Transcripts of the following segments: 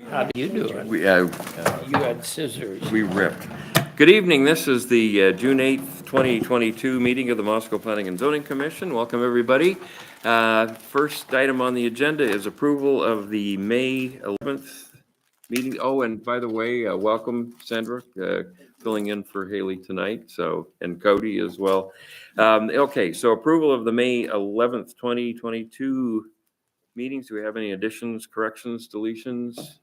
How do you do it? You had scissors. We ripped. Good evening. This is the June 8th, 2022 meeting of the Moscow Planning and Zoning Commission. Welcome, everybody. First item on the agenda is approval of the May 11th meeting. Oh, and by the way, welcome, Sandra, filling in for Haley tonight, and Cody as well. Okay, so approval of the May 11th, 2022 meetings. Do we have any additions, corrections, deletions?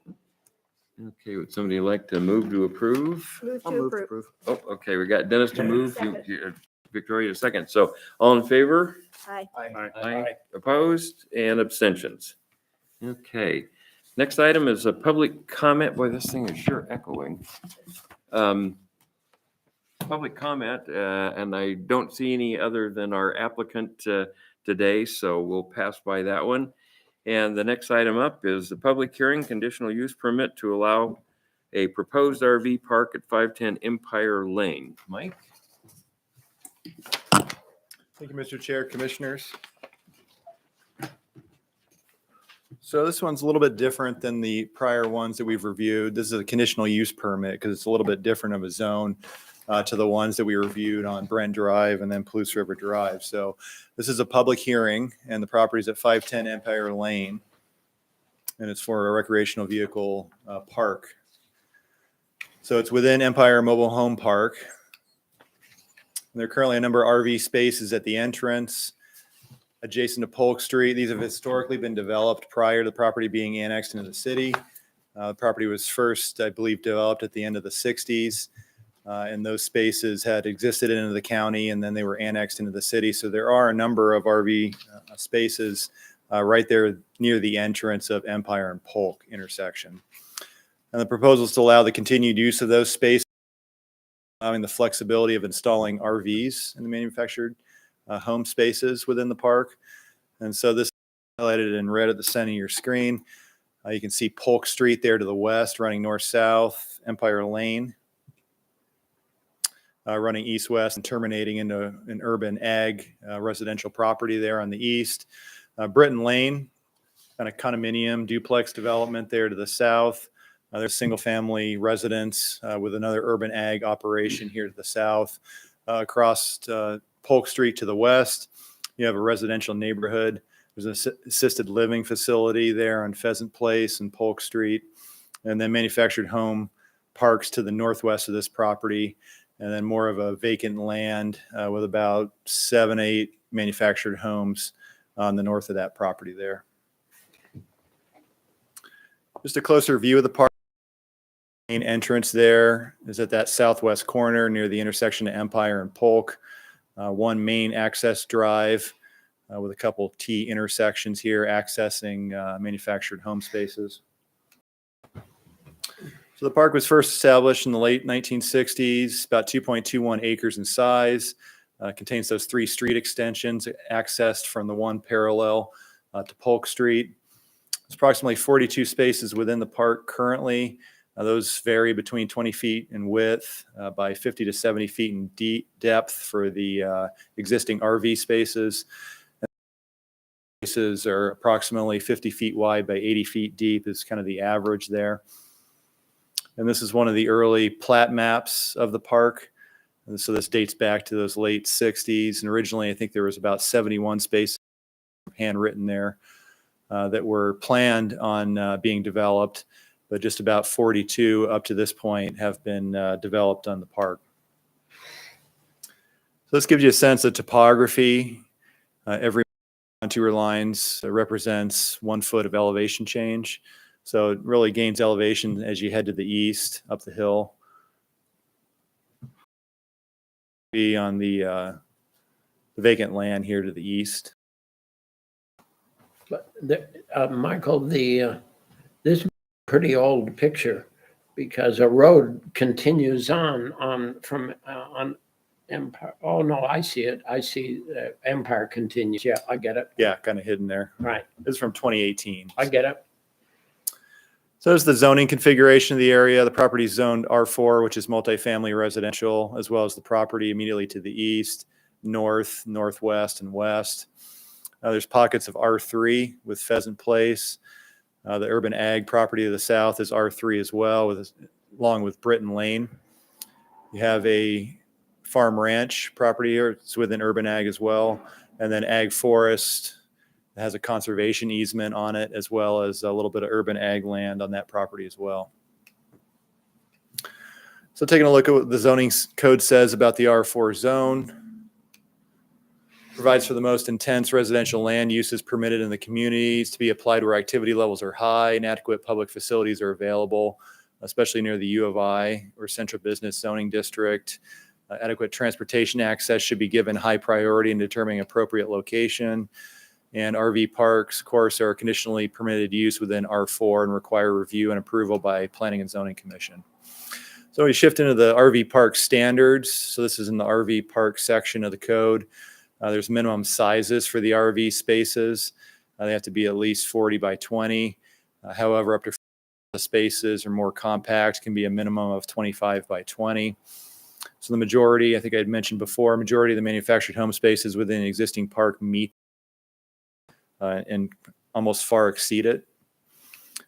Okay, would somebody like to move to approve? Move to approve. Oh, okay, we got Dennis to move, Second. Victoria a second. So all in favor? Aye. Aye. Opposed and abstentions? Okay. Next item is a public comment. Boy, this thing is sure echoing. Public comment, and I don't see any other than our applicant today, so we'll pass by that one. And the next item up is the public hearing, conditional use permit to allow a proposed RV park at 510 Empire Lane. Mike? Thank you, Mr. Chair, Commissioners. So this one's a little bit different than the prior ones that we've reviewed. This is a conditional use permit because it's a little bit different of a zone to the ones that we reviewed on Brent Drive and then Palouse River Drive. So this is a public hearing, and the property is at 510 Empire Lane, and it's for a recreational vehicle park. So it's within Empire Mobile Home Park. And there are currently a number of RV spaces at the entrance, adjacent to Polk Street. These have historically been developed prior to the property being annexed into the city. The property was first, I believe, developed at the end of the 60s. And those spaces had existed into the county, and then they were annexed into the city. So there are a number of RV spaces right there near the entrance of Empire and Polk intersection. And the proposal is to allow the continued use of those spaces, allowing the flexibility of installing RVs in the manufactured home spaces within the park. And so this is highlighted in red at the center of your screen. You can see Polk Street there to the west, running north-south, Empire Lane, running east-west and terminating into an urban ag residential property there on the east. Britton Lane, kind of condominium duplex development there to the south. There's single-family residence with another urban ag operation here to the south. Across Polk Street to the west, you have a residential neighborhood. There's an assisted living facility there on Pheasant Place and Polk Street, and then manufactured home parks to the northwest of this property, and then more of a vacant land with about 7-8 manufactured homes on the north of that property there. Just a closer view of the park. Main entrance there is at that southwest corner near the intersection of Empire and Polk. One main access drive with a couple T intersections here accessing manufactured home spaces. So the park was first established in the late 1960s, about 2.21 acres in size. Contains those 3 street extensions accessed from the one parallel to Polk Street. There's approximately 42 spaces within the park currently. Those vary between 20 feet in width by 50 to 70 feet in depth for the existing RV spaces. Spaces are approximately 50 feet wide by 80 feet deep is kind of the average there. And this is one of the early plat maps of the park. And so this dates back to those late 60s. And originally, I think there was about 71 spaces handwritten there that were planned on being developed, but just about 42 up to this point have been developed on the park. So this gives you a sense of topography. Every contour lines represents 1 foot of elevation change. So it really gains elevation as you head to the east, up the hill. Be on the vacant land here to the east. But Michael, this is a pretty old picture because a road continues on Empire. Oh no, I see it. I see Empire continues. Yeah, I get it. Yeah, kind of hidden there. Right. This is from 2018. I get it. So there's the zoning configuration of the area. The property is zoned R4, which is multifamily residential, as well as the property immediately to the east, north, northwest, and west. There's pockets of R3 with Pheasant Place, The urban ag property to the south is R3 as well, along with Britton Lane. You have a farm ranch property here. It's within urban ag as well. And then ag forest has a conservation easement on it, as well as a little bit of urban ag land on that property as well. So taking a look at what the zoning code says about the R4 zone. Provides for the most intense residential land uses permitted in the communities to be applied where activity levels are high and adequate public facilities are available, especially near the U of I or central business zoning district. Adequate transportation access should be given high priority in determining appropriate location. And RV parks, of course, are conditionally permitted use within R4 and require review and approval by Planning and Zoning Commission. So we shift into the RV park standards. So this is in the RV park section of the code. There's minimum sizes for the RV spaces. They have to be at least 40 by 20. However, up to 40 spaces or more compact can be a minimum of 25 by 20. So the majority, I think I had mentioned before, majority of the manufactured home spaces within the existing park meet and almost far exceed it.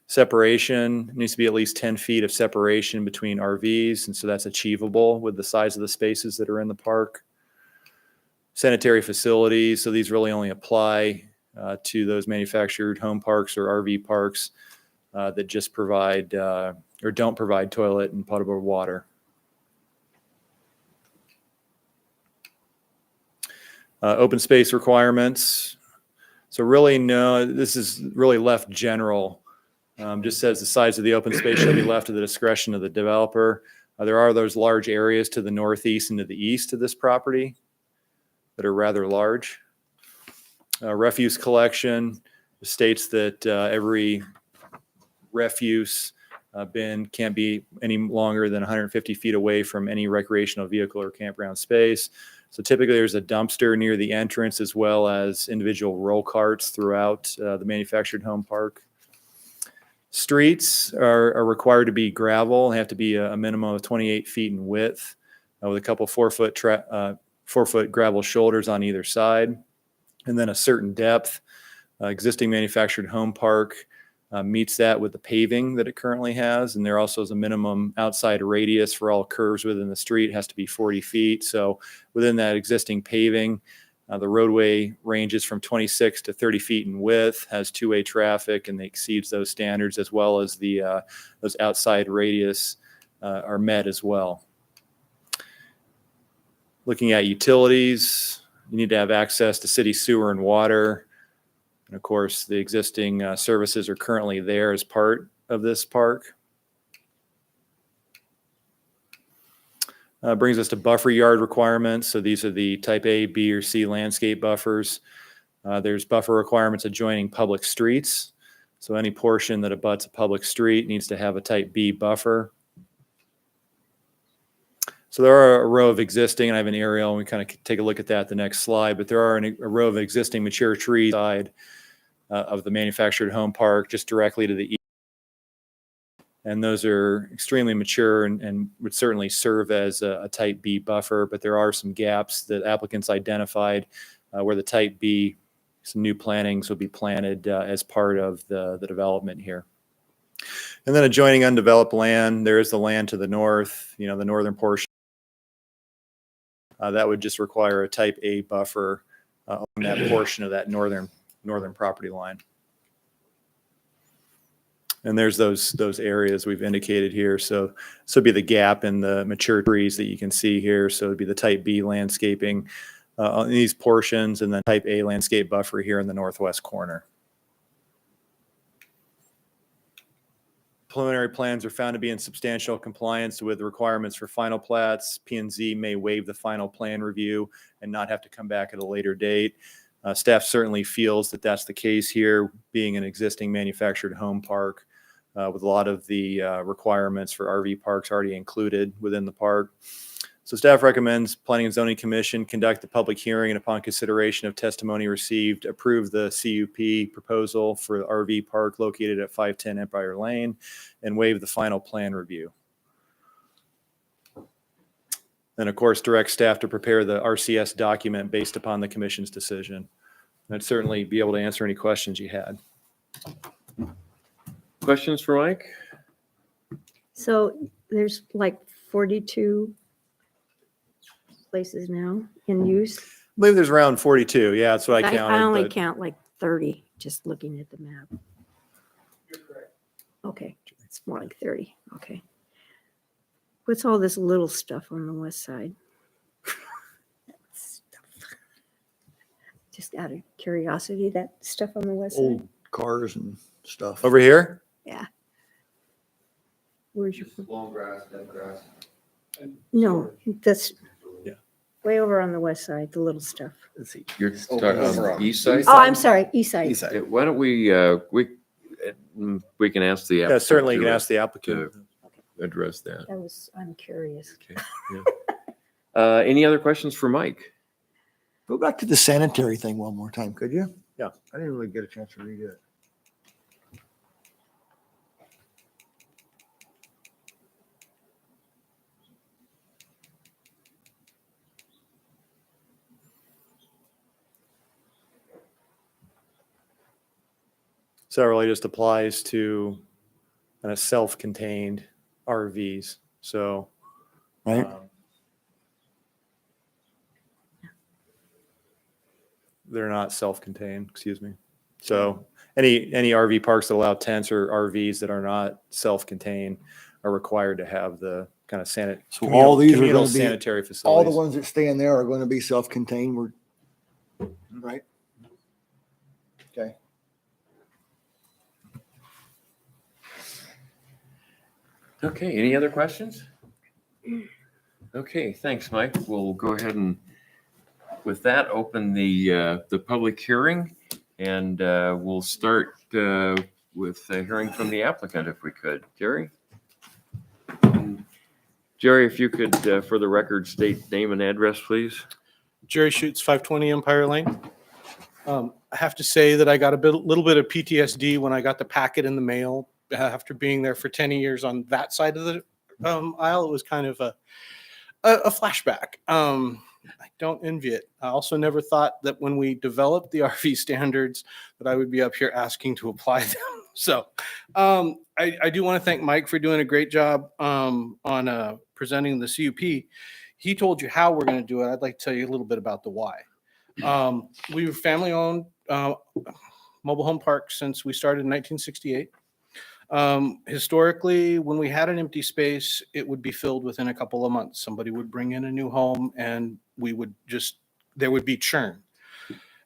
Separation needs to be at least 10 feet of separation between RVs, and so that's achievable with the size of the spaces that are in the park. Sanitary facilities, so these really only apply to those manufactured home parks or RV parks that just provide or don't provide toilet and potable water. Open space requirements. So really, no, this is really left general. Just says the size of the open space shall be left to the discretion of the developer. There are those large areas to the northeast and to the east of this property that are rather large. Refuse collection states that every refuse bin can't be any longer than 150 feet away from any recreational vehicle or campground space. So typically there's a dumpster near the entrance as well as individual roll carts throughout the manufactured home park. Streets are required to be gravel. They have to be a minimum of 28 feet in width with a couple 4-foot gravel shoulders on either side, and then a certain depth. Existing manufactured home park meets that with the paving that it currently has, and there also is a minimum outside radius for all curves within the street. It has to be 40 feet. So within that existing paving, the roadway ranges from 26 to 30 feet in width, has two-way traffic, and exceeds those standards, as well as those outside radius are met as well. Looking at utilities, you need to have access to city sewer and water. And of course, the existing services are currently there as part of this park. Brings us to buffer yard requirements. So these are the type A, B, or C landscape buffers. There's buffer requirements adjoining public streets. So any portion that abuts a public street needs to have a type B buffer. So there are a row of existing, and I have an aerial, and we kind of take a look at that the next slide, but there are a row of existing mature trees side of the manufactured home park just directly to the east. And those are extremely mature and would certainly serve as a type B buffer, but there are some gaps that applicants identified where the type B, some new plantings will be planted as part of the development here. And then adjoining undeveloped land, there is the land to the north, the northern portion. That would just require a type A buffer on that portion of that northern property line. And there's those areas we've indicated here. So this would be the gap in the mature trees that you can see here. So it'd be the type B landscaping on these portions, and then type A landscape buffer here in the northwest corner. Preliminary plans are found to be in substantial compliance with the requirements for final plats. P&Z may waive the final plan review and not have to come back at a later date. Staff certainly feels that that's the case here, being an existing manufactured home park with a lot of the requirements for RV parks already included within the park. So staff recommends Planning and Zoning Commission conduct a public hearing, and upon consideration of testimony received, approve the CUP proposal for the RV park located at 510 Empire Lane and waive the final plan review. And of course, direct staff to prepare the RCS document based upon the commission's decision. I'd certainly be able to answer any questions you had. Questions for Mike? So there's like 42 places now in use. I believe there's around 42. Yeah, that's what I I counted. only but count like 30, just looking at the map. Okay, it's more like 30. Okay. What's all this little stuff on the west side? Stuff. Just out of curiosity, that stuff on the west side? Old cars and stuff. Over here? Yeah. Where's your? Long grass, dead grass. No, that's Yeah. way over on the west side, the little stuff. Let's see. You're talking on the east side? Oh, I'm sorry, east side. East side. Yeah, why don't we can ask the Yeah, applicant certainly you to, can ask the applicant. address that. I'm curious. Okay. Yeah. Any other questions for Mike? Go back to the sanitary thing one more time, could you? Yeah. I didn't really get a chance to read it. So that really just applies to kind of self-contained RVs. So, Right? they're not self-contained, excuse me. So any RV parks that allow tents or RVs that are not self-contained are required to have the kind of So all these are communal going to be, sanitary all the facilities. ones that stay in there are going to be self-contained, right? Okay. Okay, any other questions? Okay, thanks, Mike. We'll go ahead and with that, open the public hearing, and we'll start with hearing from the applicant if we could. Jerry? Jerry, if you could, for the record, state name and address, please. Jerry Schutz, 520 Empire Lane. I have to say that I got little bit of PTSD when I got the packet in the mail after being there for 10 years on that side of the aisle. It was kind of a flashback. I don't envy it. I also never thought that when we developed the RV standards that I would be up here asking to apply them. So I do want to thank Mike for doing a great job on presenting the CUP. He told you how we're going to do it. I'd like to tell you a little bit about the why. We were family-owned mobile home park since we started in 1968. Historically, when we had an empty space, it would be filled within a couple of months. Somebody would bring in a new home and there would be churn.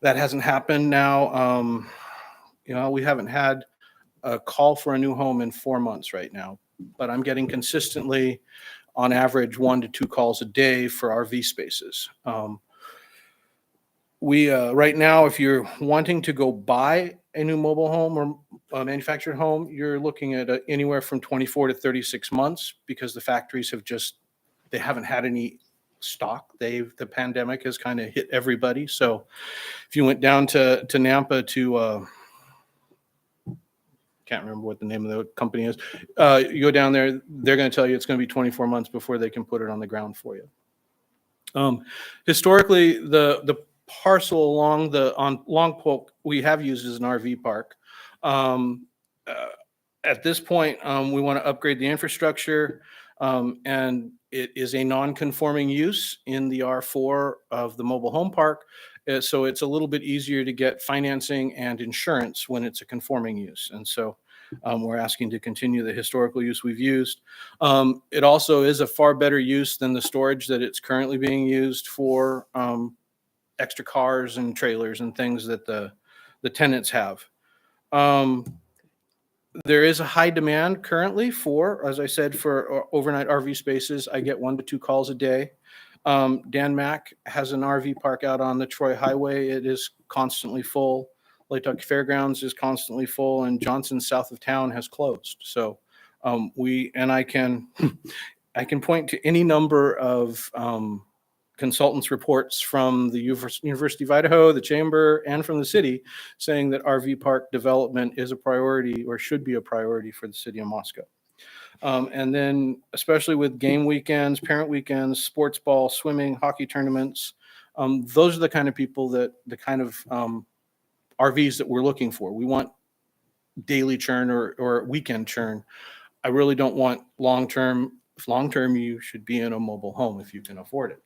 That hasn't happened now. We haven't had a call for a new home in 4 months right now, but I'm getting consistently on average 1 to 2 calls a day for RV spaces. Right now, if you're wanting to go buy a new mobile home or a manufactured home, you're looking at anywhere from 24 to 36 months because the factories they haven't had any stock. The pandemic has kind of hit everybody. So if you went down to Nampa to, can't remember what the name of the company is, you go down there, they're going to tell you it's going to be 24 months before they can put it on the ground for you. Historically, the parcel along Longpoke we have used as an RV park. At this point, we want to upgrade the infrastructure, and it is a non-conforming use in the R4 of the mobile home park. So it's a little bit easier to get financing and insurance when it's a conforming use. And so we're asking to continue the historical use we've used. It also is a far better use than the storage that it's currently being used for extra cars and trailers and things that the tenants have. There is a high demand currently for, as I said, for overnight RV spaces. I get 1 to 2 calls a day. Dan Mack has an RV park out on the Troy Highway. It is constantly full. Lake Tuck Fairgrounds is constantly full, and Johnson south of town has closed. So I can point to any number of consultants' reports from the University of Idaho, the Chamber, and from the city saying that RV park development is a priority or should be a priority for the city of Moscow. And then especially with game weekends, parent weekends, sports ball, swimming, hockey tournaments, those are the kind of people the kind of RVs that we're looking for. We want daily churn or weekend churn. I really don't want long-term. Long-term, you should be in a mobile home if you can afford it.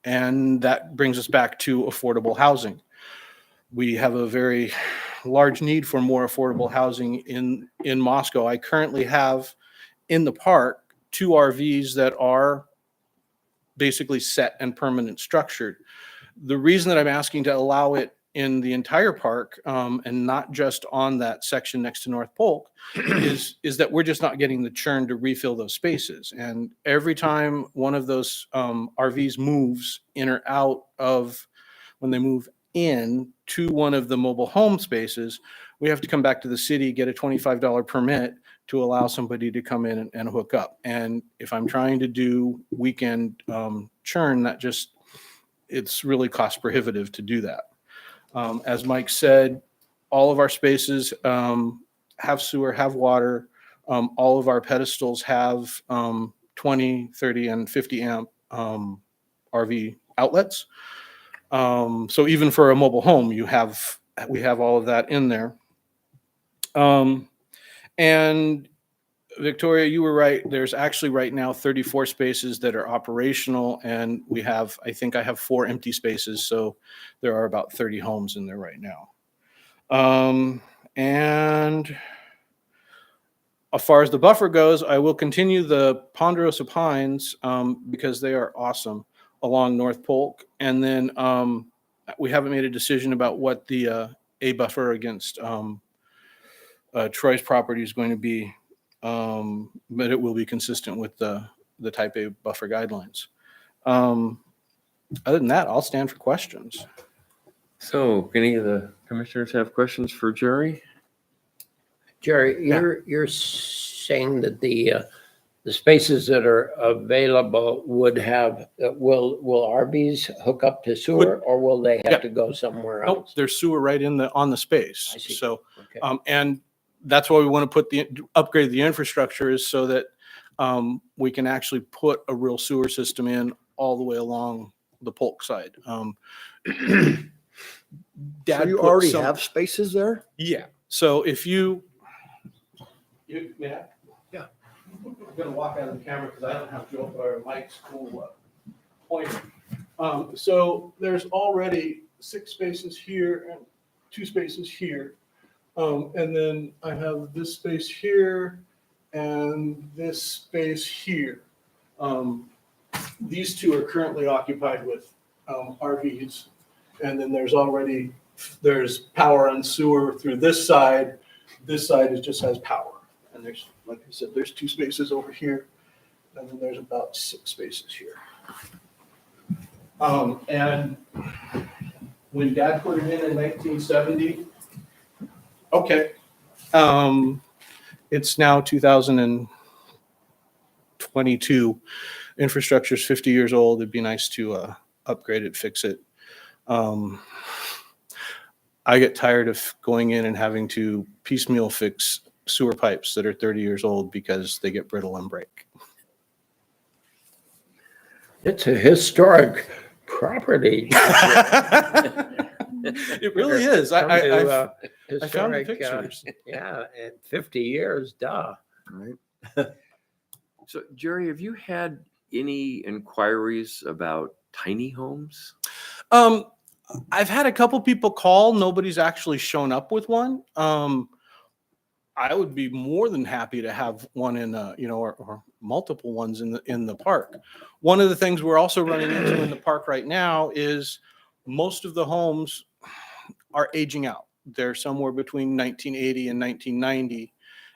And that brings us back to affordable housing. We have a very large need for more affordable housing in Moscow. I currently have in the park 2 RVs that are basically set and permanent structured. The reason that I'm asking to allow it in the entire park and not just on that section next to North Polk is that we're just not getting the churn to refill those spaces. And every time one of those RVs moves in or out of, when they move in to one of the mobile home spaces, we have to come back to the city, get a $25 permit to allow somebody to come in and hook up. And if I'm trying to do weekend churn, that just, it's really cost prohibitive to do that. As Mike said, all of our spaces have sewer, have water. All of our pedestals have 20, 30, and 50 amp RV outlets. So even for a mobile home, we have all of that in there. And Victoria, you were right. There's actually right now 34 spaces that are operational, and I think I have 4 empty spaces. So there are about 30 homes in there right now. And as far as the buffer goes, I will continue the Ponderosa Pines because they are awesome along North Polk. And then we haven't made a decision about what the A buffer against Troy's property is going to be, but it will be consistent with the type A buffer guidelines. Other than that, I'll stand for questions. So any of the commissioners have questions for Jerry? Jerry, you're saying that the spaces that are available would have, will RVs hook up to sewer, or will they Yeah. have to go somewhere Nope, else? there's sewer right on the space. I see. So, Okay. and that's why we want to upgrade the infrastructure, is so that we can actually put a real sewer system in all the way along the Polk side. So Dad you put already some- have spaces there? Yeah. So if you may I? Yeah. I'm gonna walk out of the camera because I don't have Joe or Mike's cool pointer. So there's already 6 spaces here and 2 spaces here. And then I have this space here and this space here. These 2 are currently occupied with RVs. And then there's power and sewer through this side. This side just has power. And there's, like I said, there's 2 spaces over here. And then there's about 6 spaces here. And when Dad put it in 1970, okay. It's now 2022. Infrastructure's 50 years old. It'd be nice to upgrade it, fix it. I get tired of going in and having to piecemeal fix sewer pipes that are 30 years old because they get brittle and break. It's a historic property. It really is. I found the Historic, pictures. yeah, and 50 years, duh. Right. So Jerry, have you had any inquiries about tiny homes? I've had a couple people call. Nobody's actually shown up with one. I would be more than happy to have one in, or multiple ones in the park. One of the things we're also running into in the park right now is most of the homes are aging out. They're somewhere between 1980 and 1990,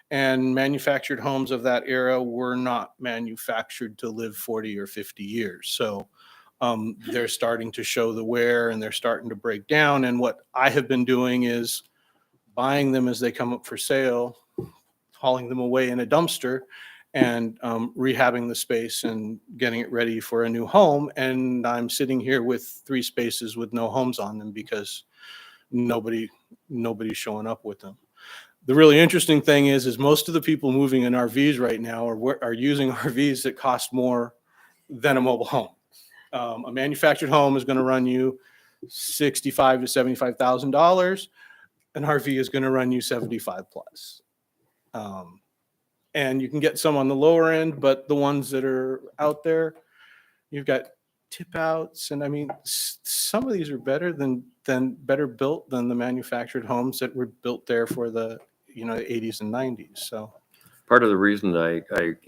and manufactured homes of that era were not manufactured to live 40 or 50 years. So they're starting to show the wear and they're starting to break down. And what I have been doing is buying them as they come up for sale, hauling them away in a dumpster, and rehabbing the space and getting it ready for a new home. And I'm sitting here with 3 spaces with no homes on them because nobody's showing up with them. The really interesting thing is most of the people moving in RVs right now are using RVs that cost more than a mobile home. A manufactured home is going to run you $65,000 to $75,000. an RV is going to run you 75 plus. And you can get some on the lower end, but the ones that are out there, you've got tip outs. And I mean, some of these are better better built than the manufactured homes that were built there for the, 80s and 90s. So Part of the reason I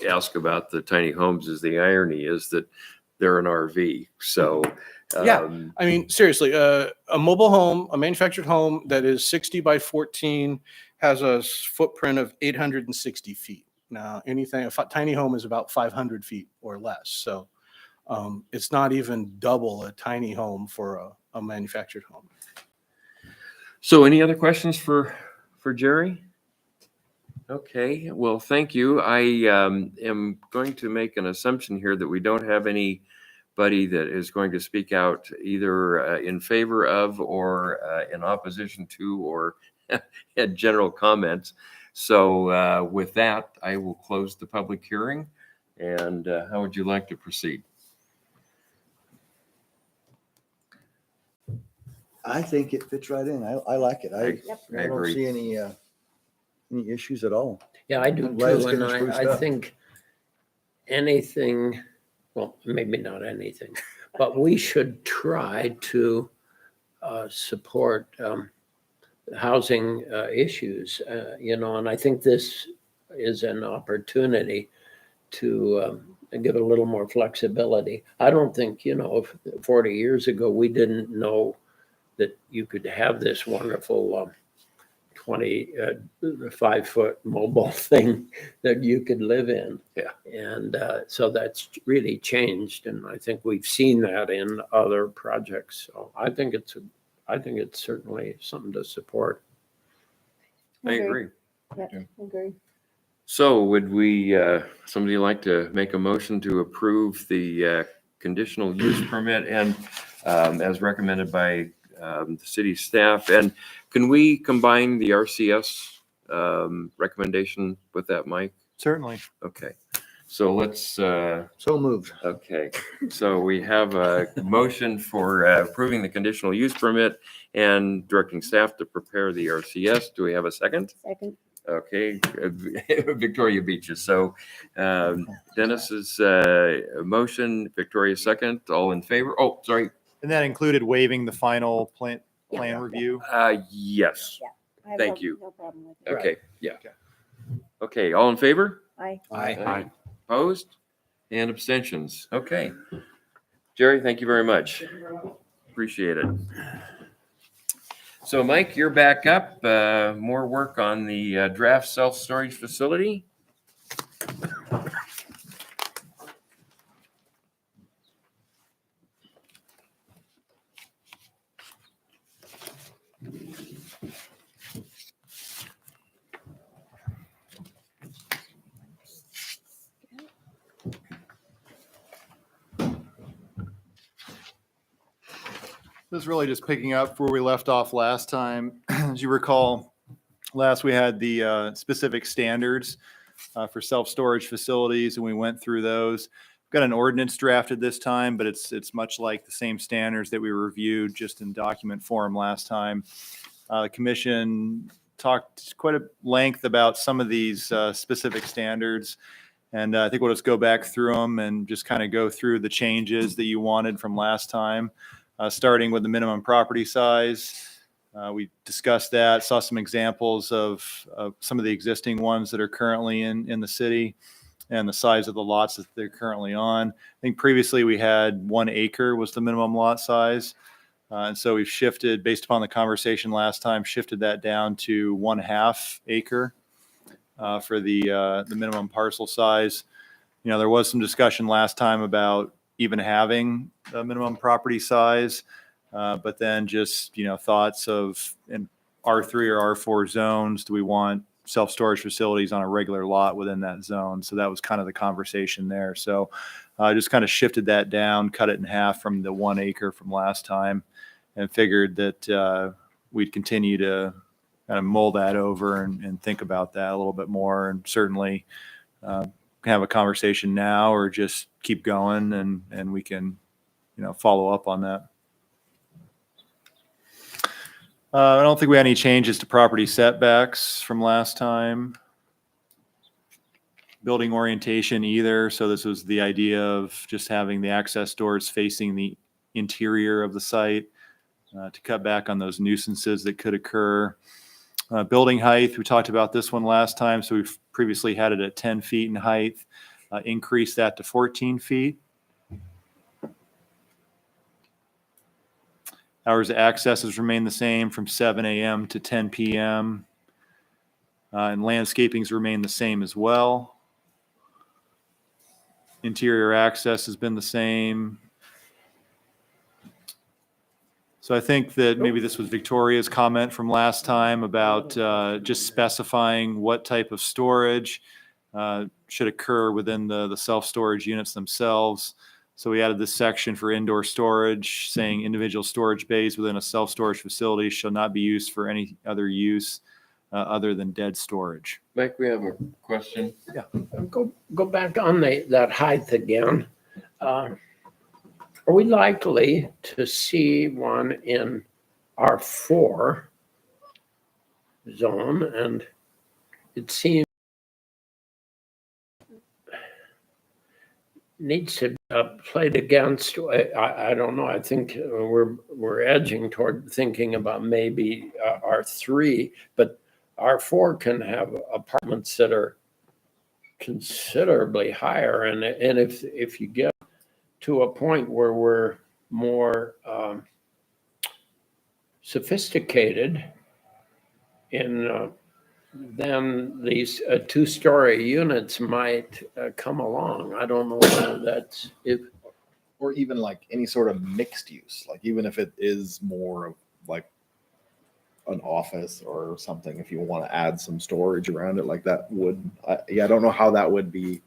ask about the tiny homes is the irony is that they're an RV. So, Yeah. I mean, seriously, a mobile home, a manufactured home that is 60 by 14 has a footprint of 860 feet. Now, a tiny home is about 500 feet or less. So it's not even double a tiny home for a manufactured home. So any other questions for Jerry? Okay, well, thank you. I am going to make an assumption here that we don't have anybody that is going to speak out either in favor of or in opposition to or had general comments. So with that, I will close the public hearing. And how would you like to proceed? I think it fits right in. I like it. I don't agree. see any issues at all. Yeah, I do I'm glad it's too, and getting spruced I up. think anything, well, maybe not anything, but we should try to support housing issues, and I think this is an opportunity to give a little more flexibility. I don't think, 40 years ago, we didn't know that you could have this wonderful 25-foot mobile thing that you could live in. Yeah. And so that's really changed. And I think we've seen that in other projects. So I think it's certainly something to support. I agree. Yeah, agree. So would somebody like to make a motion to approve the conditional use permit and as recommended by the city staff? And can we combine the RCS recommendation with that, Mike? Certainly. Okay. So let's, So moved. okay. So we have a motion for approving the conditional use permit and directing staff to prepare the RCS. Do we have a second? Second. Okay, Victoria beat you. So Dennis's motion, Victoria's second, all in favor? Oh, sorry. And that included waiving the final plan Yeah. review. Yes. I have Thank you. No problem with it. Okay. Yeah. Okay, all in favor? Aye. Aye. Opposed? And abstentions. Okay. Jerry, thank you very much. Appreciate it. So Mike, you're back up. More work on the draft self-storage facility. This is really just picking up where we left off last time. As you recall, last we had the specific standards for self-storage facilities, and we went through those. We've got an ordinance drafted this time, but it's much like the same standards that we reviewed just in document form last time. The commission talked quite a length about some of these specific standards. And I think we'll just go back through them and just kind of go through the changes that you wanted from last time. Starting with the minimum property size. We discussed that, saw some examples of some of the existing ones that are currently in the city and the size of the lots that they're currently on. I think previously we had 1 acre was the minimum lot size. And so we've shifted, based upon the conversation last time, shifted that down to 1/2 acre for the minimum parcel size. There was some discussion last time about even having a minimum property size, but then just, thoughts of in R3 or R4 zones, do we want self-storage facilities on a regular lot within that zone? So that was kind of the conversation there. So I just kind of shifted that down, cut it in half from the 1 acre from last time, and figured that we'd continue to kind of mull that over and think about that a little bit more, and certainly have a conversation now or just keep going and we can, follow up on that. I don't think we had any changes to property setbacks from last time. Building orientation either. So this was the idea of just having the access doors facing the interior of the site to cut back on those nuisances that could occur. Building height, we talked about this one last time. So we've previously had it at 10 feet in height, increase that to 14 feet. Hours of access has remained the same from 7 a.m. to 10 p.m. And landscaping's remained the same as well. Interior access has been the same. So I think that maybe this was Victoria's comment from last time about just specifying what type of storage should occur within the self-storage units themselves. So we added this section for indoor storage, saying individual storage bays within a self-storage facility shall not be used for any other use other than dead storage. Mike, we have a question. Go back on that height again. Are we likely to see one in R4 zone? And it seems needs to be played against. I don't know. I think we're edging toward thinking about maybe R3, but R4 can have apartments that are considerably higher. And if you get to a point where we're more sophisticated in then these two-story units might come along. I don't know whether that's if. Or even like any sort of mixed use, like even if it is more of like an office or something, if you want to add some storage around it, like that would, I don't know how that would be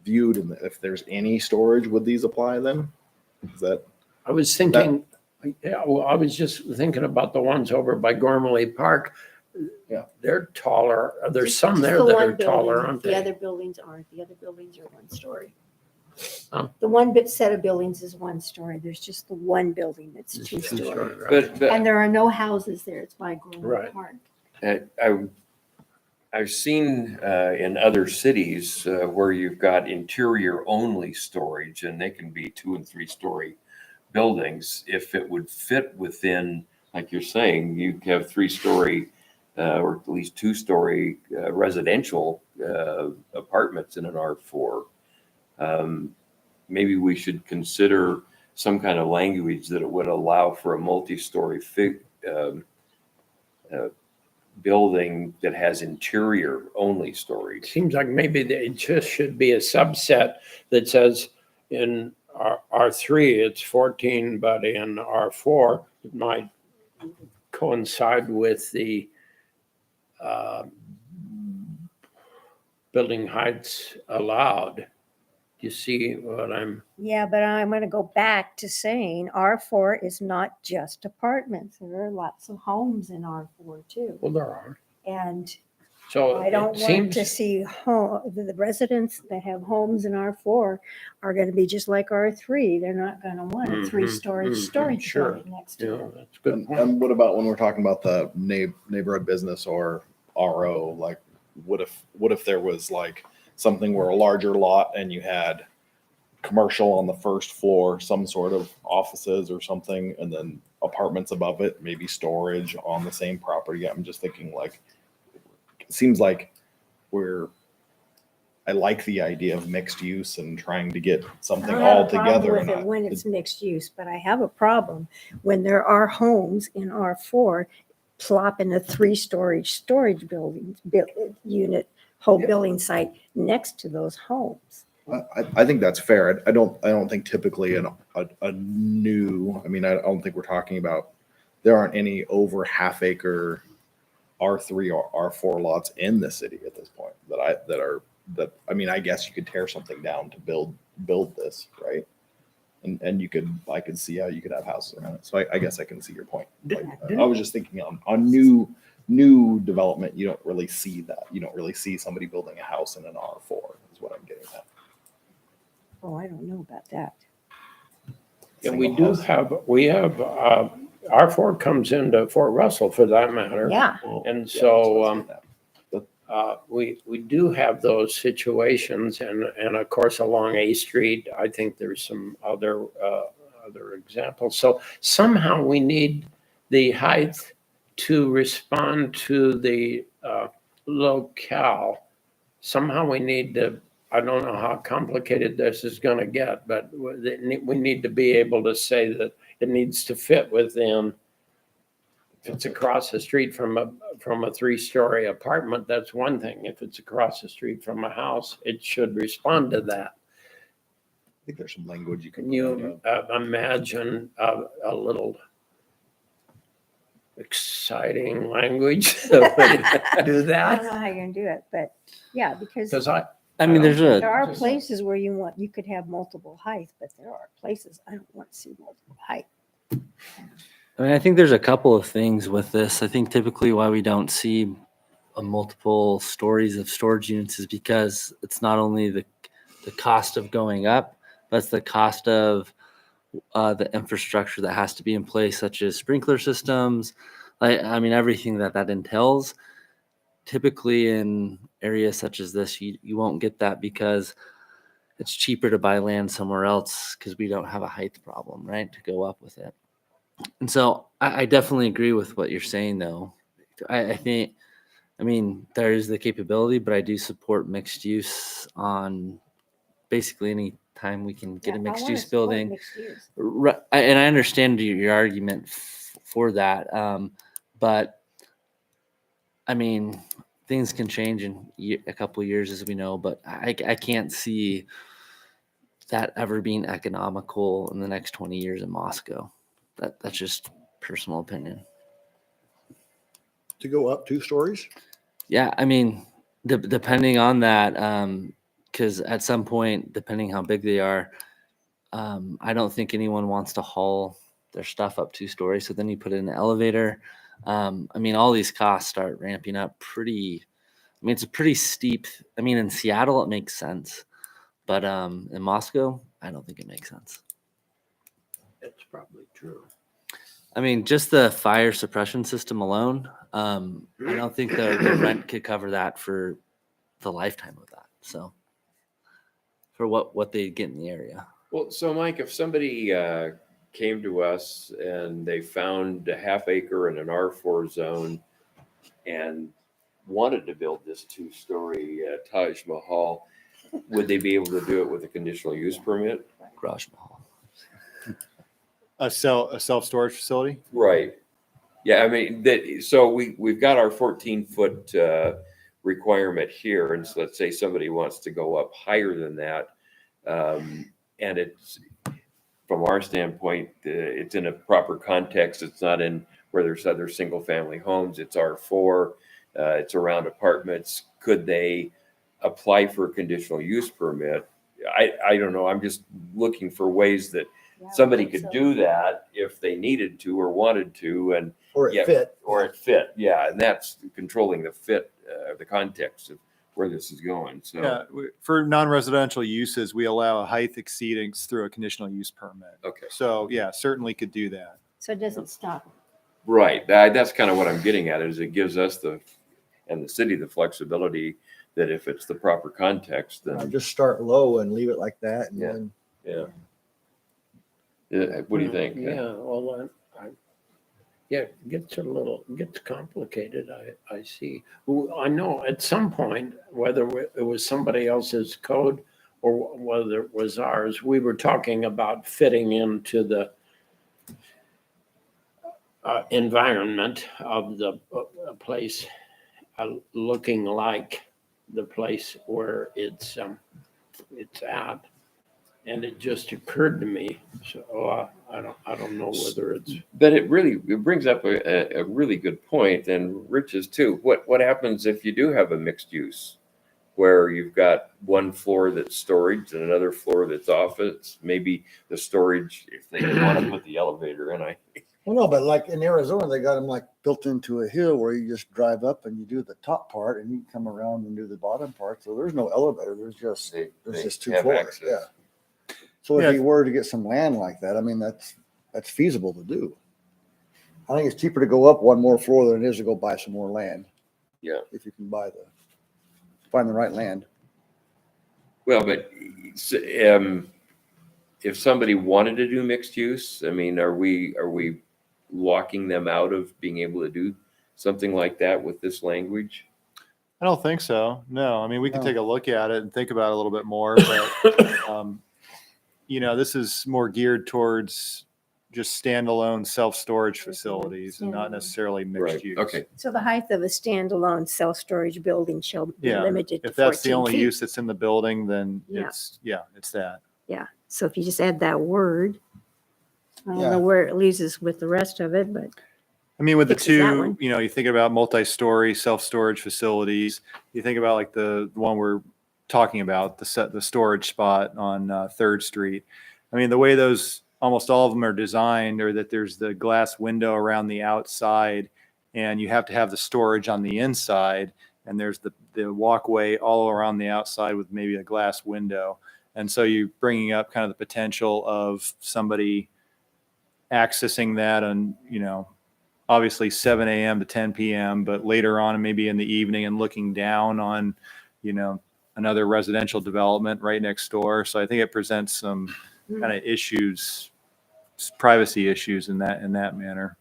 viewed. And if there's any storage, would these apply then? Is that? I was thinking, yeah, well, I was just thinking about the ones over by Gormley Park. Yeah. They're taller. There's Just- some just there the that one are taller, building. aren't The they? other buildings aren't. The other buildings are one story. Oh. The one bit set of buildings is one story. There's just the one building that's It's two story. two-story, right? But And there are no houses there. It's by Gormley Right. Park. I've seen in other cities where you've got interior only storage, and they can be 2 and 3 story buildings. If it would fit within, like you're saying, you have 3-story or at least 2-story residential apartments in an R4. Maybe we should consider some kind of language that it would allow for a multi-story building that has interior only storage. Seems like maybe it just should be a subset that says in R3 it's 14, but in R4 it might coincide with the building heights allowed. You see what I'm, Yeah, but I'm going to go back to saying R4 is not just apartments. There are lots of homes in R4 too. well, there are. And So I don't it want to seems, see the residents that have homes in R4 are going to be just like R3. They're not going to want a Mhm, 3-story mhm, storage sure. building next yeah, to it. that's a good And point. what about when we're talking about the neighborhood business or RO? Like, what if there was like something where a larger lot and you had commercial on the first floor, some sort of offices or something, and then apartments above it, maybe storage on the same property? I'm just thinking like, it seems like I like the idea of mixed use and trying to get I something don't have all a problem together. with it when it's mixed use, but I have a problem when there are homes in R4 plopping a 3-story storage unit, whole Yeah. building site next to those homes. I think that's fair. I don't think typically a new, I mean, I don't think we're talking about, there aren't any over half acre R3 or R4 lots in the city at this point that I mean, I guess you could tear something down to build this, right? And I could see how you could have houses around it. So I guess I can see your point. Like, I was just thinking on new development, you don't really see that. You don't really see somebody building a house in an R4 is what I'm getting at. Oh, I don't know about that. And we Single do house. we have R4 comes into Fort Russell for that matter. Yeah. And Yeah, so, that's what we do have those situations and of course along A Street, I think there's some other examples. So somehow we need the height to respond to the, locale. Somehow we need to, I don't know how complicated this is gonna get, but we need to be able to say that it needs to fit within. If it's across the street from a three-story apartment, that's one thing. If it's across the street from a house, it should respond to that. I think there's some language you can. Can you imagine a little exciting language that would do I don't that? know how you're gonna do it, but yeah, because Because I mean, there's there a, are just- places where you could have multiple heights, but there are places I don't want to see multiple height. I mean, I think there's a couple of things with this. I think typically why we don't see a multiple stories of storage units is because it's not only the cost of going up, but it's the cost of the infrastructure that has to be in place, such as sprinkler systems. I mean, everything that entails. Typically in areas such as this, you won't get that because it's cheaper to buy land somewhere else because we don't have a height problem, right, to go up with it. And so I definitely agree with what you're saying, though. I think, I mean, there is the capability, but I do support mixed use on basically any time we can get Yeah, a I mixed wanna use support building. mixed use. And I understand your argument for that. But I mean, things can change in a couple of years, as we know, but I can't see that ever being economical in the next 20 years in Moscow. That's just personal opinion. To go up 2 stories? Yeah, I mean, depending on that, because at some point, depending how big they are, I don't think anyone wants to haul their stuff up 2 stories. So then you put in an elevator. I mean, all these costs start ramping up pretty. I mean, it's a pretty steep. I mean, in Seattle, it makes sense, but in Moscow, I don't think it makes sense. It's probably true. I mean, just the fire suppression system alone, I don't think the rent could cover that for the lifetime of that. So for what they get in the area. Well, so Mike, if somebody came to us and they found a half acre in an R4 zone and wanted to build this 2-story Taj Mahal, would they be able to do it with a conditional use permit? Garage Mahal. A self-storage facility? Right. Yeah, I mean, so we've got our 14-foot requirement here, and so let's say somebody wants to go up higher than that, and it's, from our standpoint, it's in a proper context. It's not in where there's other single-family homes. It's R4. It's around apartments. Could they apply for a conditional use permit? I don't know. I'm just looking for ways that Yeah, I somebody think could so. do that if they needed to or wanted to, and Or it Yeah. fit? or it fit. Yeah, and that's controlling the fit, the context of where this is going. So Yeah, for non-residential uses, we allow a height exceedance through a conditional use permit. okay, So yeah, certainly could do that. So it doesn't stop. right. That's kind of what I'm getting at. Is it gives us and the city the flexibility that if it's the proper context, then Just start low and leave it like that and Yeah. then. yeah. What do you think? Yeah, well, yeah, it gets complicated, I see. Well, I know at some point, whether it was somebody else's code or whether it was ours, we were talking about fitting into the environment of the place, looking like the place where it's at. And it just occurred to me, so I don't know whether it's. But it brings up a really good point, and Rich's too. What happens if you do have a mixed use, where you've got one floor that's storage and another floor that's office? Maybe the storage, if they want to put the elevator in, Well, no, but like in Arizona, they got them like built into a hill where you just drive up and you do the top part and you come around and do the bottom part. So there's no elevator. There's just they 2 have floors. access. Yeah. So if Yeah. you were to get some land like that, I mean, that's feasible to do. I think it's cheaper to go up one more floor than it is to go buy some more land. Yeah. If you can find the right land. Well, but if somebody wanted to do mixed use, I mean, are we locking them out of being able to do something like that with this language? I don't think so. No, I mean, we can No. take a look at it and think about it a little bit more, but, this is more geared towards just standalone self-storage facilities and not Standalone. necessarily mixed Right, use. okay. So the height of a standalone self-storage building shall be Yeah, limited to if that's the 14 only feet. use that's in the building, then Yeah. it's that. Yeah, so if you just add that word, I don't Yeah. know where it leaves us with the rest of it, but I mean, with the Fixes that two, one. you think about multi-story self-storage facilities, you think about like the one we're talking about, the storage spot on 3rd Street. I mean, the way those, almost all of them are designed, or that there's the glass window around the outside and you have to have the storage on the inside, and there's the walkway all around the outside with maybe a glass window. And so you're bringing up kind of the potential of somebody accessing that on, obviously 7 a.m. to 10 p.m., but later on, maybe in the evening, and looking down on, another residential development right next door. So I think it presents some kind of issues, privacy issues in that manner.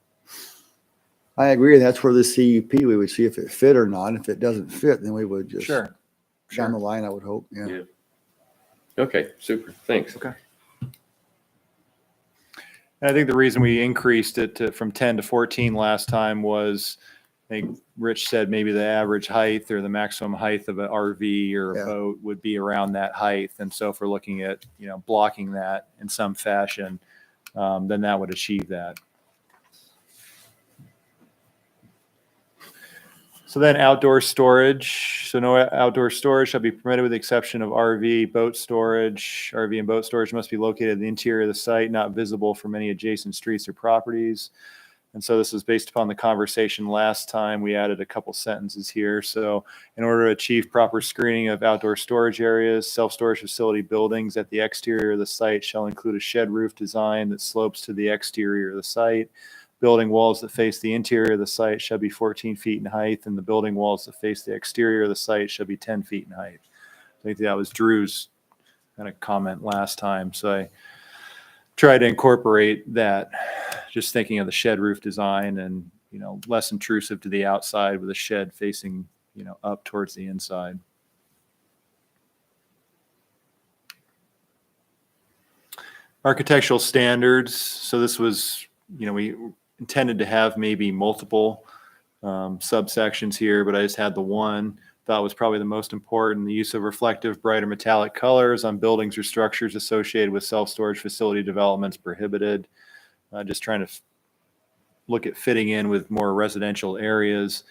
I agree. That's where the CUP, we would see if it fit or not. If it doesn't fit, then we would just Sure. down the line, I would hope. Yeah. Yeah. Okay, super, thanks. Okay. And I think the reason we increased it from 10 to 14 last time was, I think Rich said maybe the average height or the maximum height of an RV or a Yeah. boat would be around that height. And so if we're looking at, blocking that in some fashion, then that would achieve that. So then outdoor storage. So no outdoor storage shall be permitted with the exception of RV, boat storage. RV and boat storage must be located in the interior of the site, not visible from any adjacent streets or properties. And so this is based upon the conversation last time. We added a couple sentences here. So in order to achieve proper screening of outdoor storage areas, self-storage facility buildings at the exterior of the site shall include a shed roof design that slopes to the exterior of the site. Building walls that face the interior of the site shall be 14 feet in height, and the building walls that face the exterior of the site shall be 10 feet in height. I think that was Drew's kind of comment last time. So I tried to incorporate that, just thinking of the shed roof design and, less intrusive to the outside with a shed facing, up towards the inside. Architectural standards. So this was, we intended to have maybe multiple subsections here, but I just had the one. Thought was probably the most important. The use of reflective, bright or metallic colors on buildings or structures associated with self-storage facility developments prohibited. Just trying to look at fitting in with more residential areas.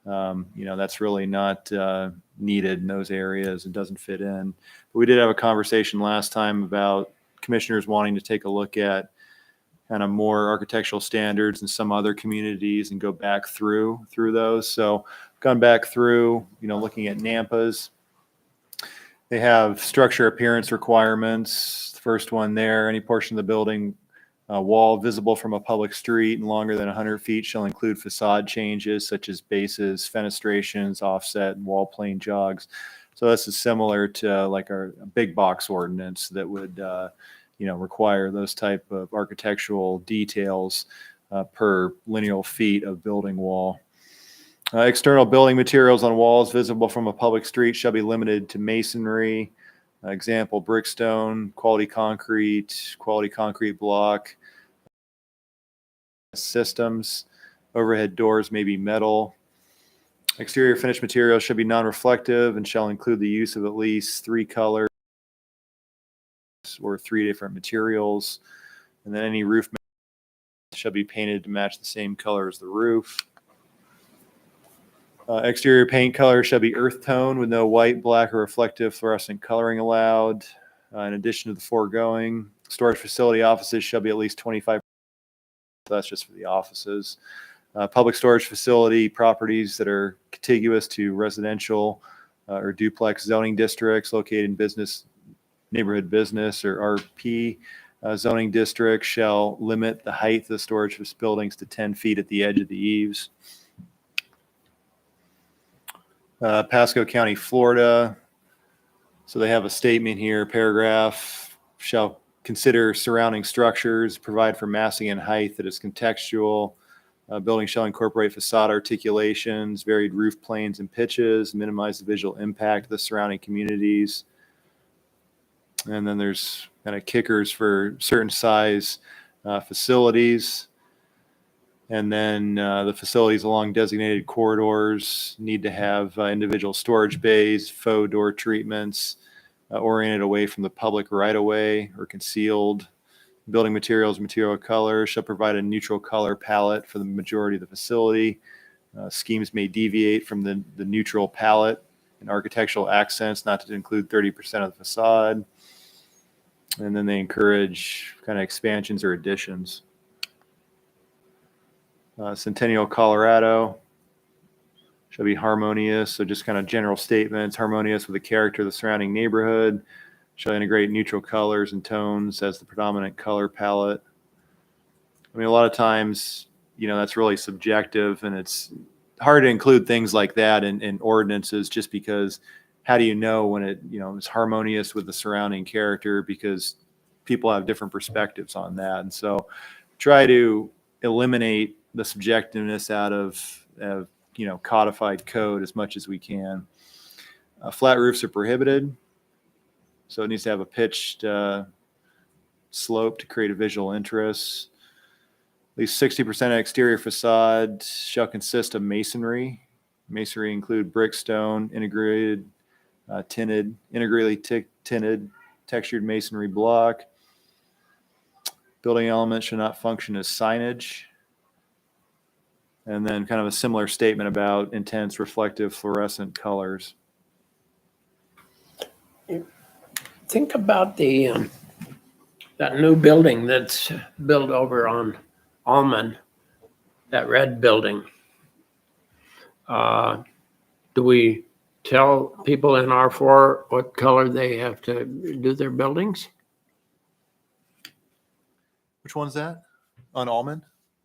That's really not needed in those areas. It doesn't fit in. But we did have a conversation last time about commissioners wanting to take a look at kind of more architectural standards in some other communities and go back through those. So gone back through, looking at Nampa's. They have structure appearance requirements. The first one there, any portion of the building wall visible from a public street and longer than 100 feet shall include facade changes such as bases, fenestrations, offset, and wall plane jogs. So this is similar to like a big box ordinance that would require those type of architectural details per lineal feet of building wall. External building materials on walls visible from a public street shall be limited to masonry. Example, brickstone, quality concrete block. Systems, overhead doors may be metal. Exterior finished materials should be non-reflective and shall include the use of at least 3 colors or 3 different materials. And then any roof shall be painted to match the same color as the roof. Exterior paint color shall be earth tone with no white, black, or reflective fluorescent coloring allowed. In addition to the foregoing, storage facility offices shall be at least 25%. That's just for the offices. Public storage facility properties that are contiguous to residential or duplex zoning districts located in neighborhood business or RP Zoning district shall limit the height of the storage of buildings to 10 feet at the edge of the eaves. Pasco County, Florida. So they have a statement here, paragraph, shall consider surrounding structures, provide for massing and height that is contextual. Building shall incorporate facade articulations, varied roof planes and pitches, minimize the visual impact of the surrounding communities. And then there's kind of kickers for certain size facilities. And then the facilities along designated corridors need to have individual storage bays, faux door treatments, oriented away from the public right-of-way or concealed. Building materials, material color shall provide a neutral color palette for the majority of the facility. Schemes may deviate from the neutral palette and architectural accents, not to include 30% of the facade. And then they encourage kind of expansions or additions. Centennial, Colorado shall be harmonious. So just kind of general statements, harmonious with the character of the surrounding neighborhood, shall integrate neutral colors and tones as the predominant color palette. I mean, a lot of times, that's really subjective, and it's hard to include things like that in ordinances just because how do you know when it, is harmonious with the surrounding character, because people have different perspectives on that. And so try to eliminate the subjectiveness out of codified code as much as we can. Flat roofs are prohibited. So it needs to have a pitched slope to create a visual interest. At least 60% of exterior facade shall consist of masonry. Masonry include brick, stone, integrated, integrally tinted, textured masonry block. Building elements should not function as signage. And then kind of a similar statement about intense reflective fluorescent colors. Think about that new building that's built over on Almond, that red building. Do we tell people in R4 what color they have to do their buildings? Which one's that? On Almond?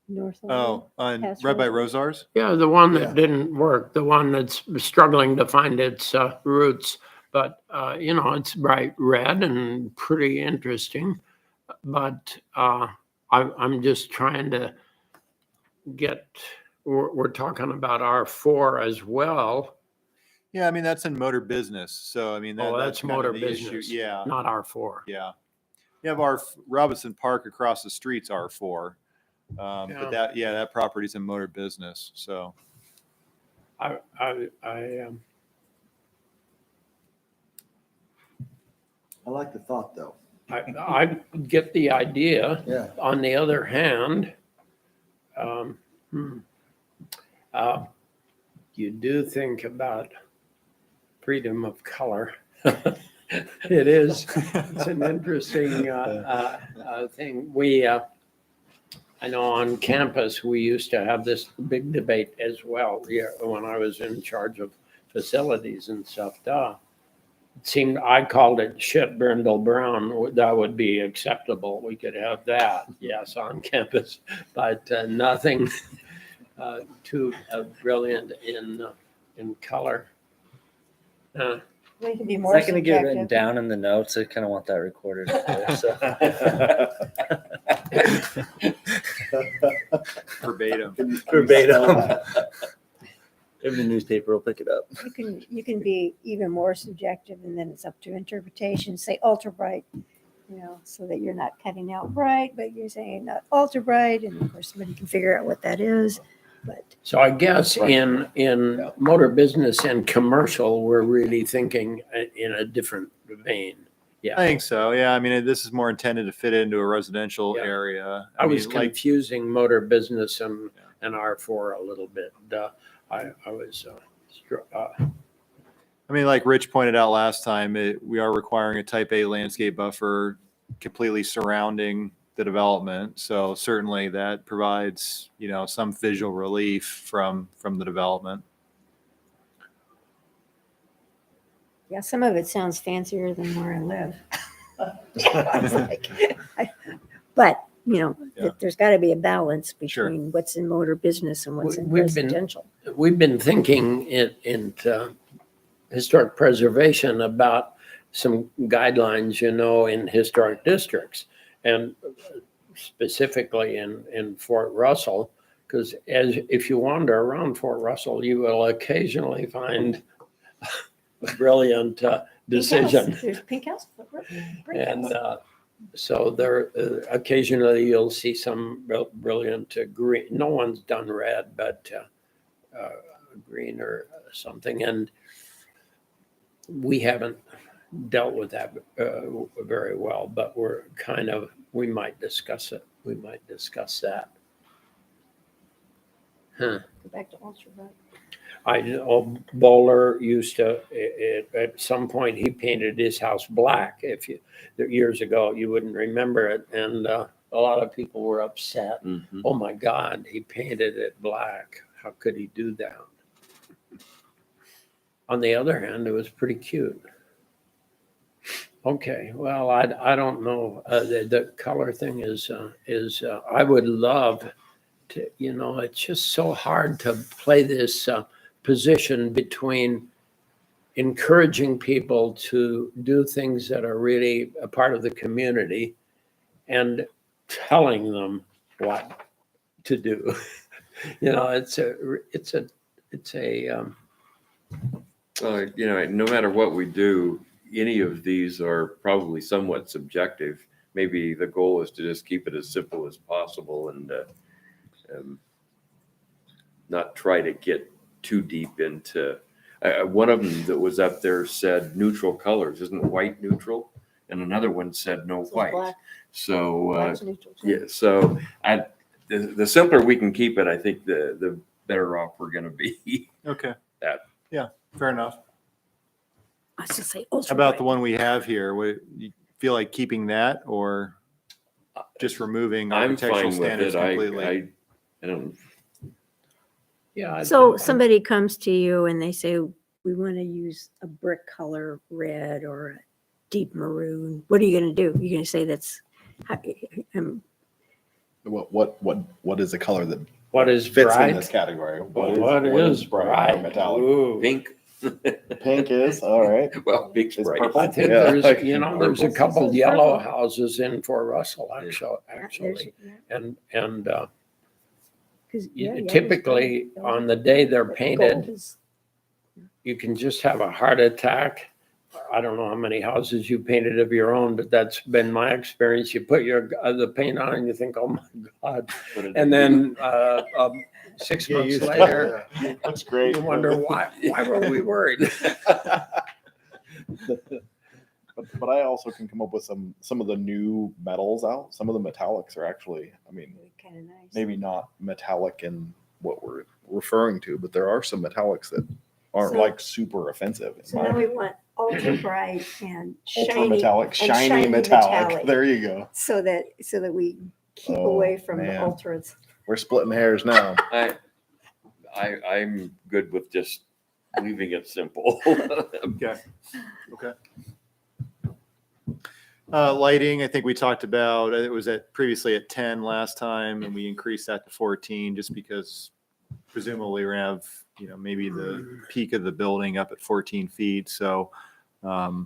North of Oh, on Past right by Rosars? Rosars? Yeah, the one Yeah. that didn't work, the one that's struggling to find its roots. But, it's bright red and pretty interesting. But I'm just trying to we're talking about R4 as well. Yeah, I mean, that's in motor business. So, I mean, That's kind of motor the issue. business, Yeah. not R4. Yeah. You have our Robinson Park across the street's R4. Yeah. But that property's in motor business. So I like the thought, though. I get the idea. Yeah. On the other hand, you do think about freedom of color. It's an interesting thing. I know on campus, we used to have this big debate as well, when I was in charge of facilities and stuff. It seemed, I called it shit Brindle Brown. That would be acceptable. We could have that, yes, on campus, but nothing too brilliant in color. We could be Is more that going to get written subjective. down in the notes? I kind of want that recorded. So. verbatim. Verbatim. Maybe the newspaper will pick it up. You can be even more subjective, and then it's up to interpretation. Say ultra bright, so that you're not cutting out bright, but you're saying not ultra bright, and of course somebody can figure out what that is. But So I guess in motor business and commercial, we're really thinking in a different vein. I Yeah, think so. Yeah. I mean, this is more intended to fit into a residential Yeah. area. I was mean, like, confusing motor business and R4 a little bit. I was, I mean, like Rich pointed out last time, we are requiring a type A landscape buffer completely surrounding the development. So certainly that provides, some visual relief from the development. yeah, some of it sounds fancier than where I live. But, you know, Yeah. there's got to be a balance Sure. between what's in motor business and what's in We've been- residential. We've been thinking in historic preservation about some guidelines, you know, in historic districts and specifically in Fort Russell, because if you wander around Fort Russell, you will occasionally find a brilliant decision. There's Pink House. Brick And House. so there, occasionally you'll see some brilliant green. No one's done red, but green or something. And we haven't dealt with that very well, but we might discuss it. We might discuss that. Go back to ultraviolet. I know Bowler used to, at some point, he painted his house black. Years ago, you wouldn't remember it. And a lot of people were upset. Mhm. Oh my God, he painted it black. How could he do that? On the other hand, it was pretty cute. Okay, well, I don't know. The color thing is I would love to, you know, it's just so hard to play this position between encouraging people to do things that are really a part of the community and telling them what to do. You know, it's a You know, no matter what we do, any of these are probably somewhat subjective. Maybe the goal is to just keep it as simple as possible and not try to get too deep into. One of them that was up there said neutral colors, isn't white neutral? And another one said no So white. black- So black's neutral too. yeah, so the simpler we can keep it, I think the better off we're going to be. Okay. That. Yeah, fair enough. I was just say How ultraviolet. about the one we have here? You feel like keeping that or just removing I'm architectural fine with standards it. completely? I don't. yeah. So somebody comes to you and they say, we want to use a brick color red or a deep maroon. What are you going to do? You're going to say that's, What is the color that What is fits in bright? this category? What is bright? or metallic? Ooh. Pink. Pink is all right. Well, pink's Is bright. purple? I think Yeah. there's, you know, there's a Purple. couple yellow Purple. houses in Fort Russell, there's, actually. yeah, And 'cause, yeah, yellow's typically bright. on the day they're Gold painted, is- you can just have a heart attack. I don't know how many houses you painted of your own, but that's been my experience. You put the paint on and you think, oh my God. And then 6 Get months used to it, later, yeah. That's great. you wonder why were we worried? But I also can come up with some of the new metals out. Some of the metallics are actually, I mean, Kind of nice. maybe not metallic in what we're referring to, but there are some metallics that aren't So- like super offensive. in So my now we opinion. want ultra bright and Ultra shiny, metallic, and shiny, shiny metallic. metallic. There you go. so that we keep Oh, away from the man. ultras. We're splitting hairs now. I'm good with just leaving it simple. Okay. Okay. Lighting, I think we talked about, it was previously at 10 last time and we increased that to 14 just because presumably we're gonna have, you know, maybe the peak of the building up at 14 feet. So thought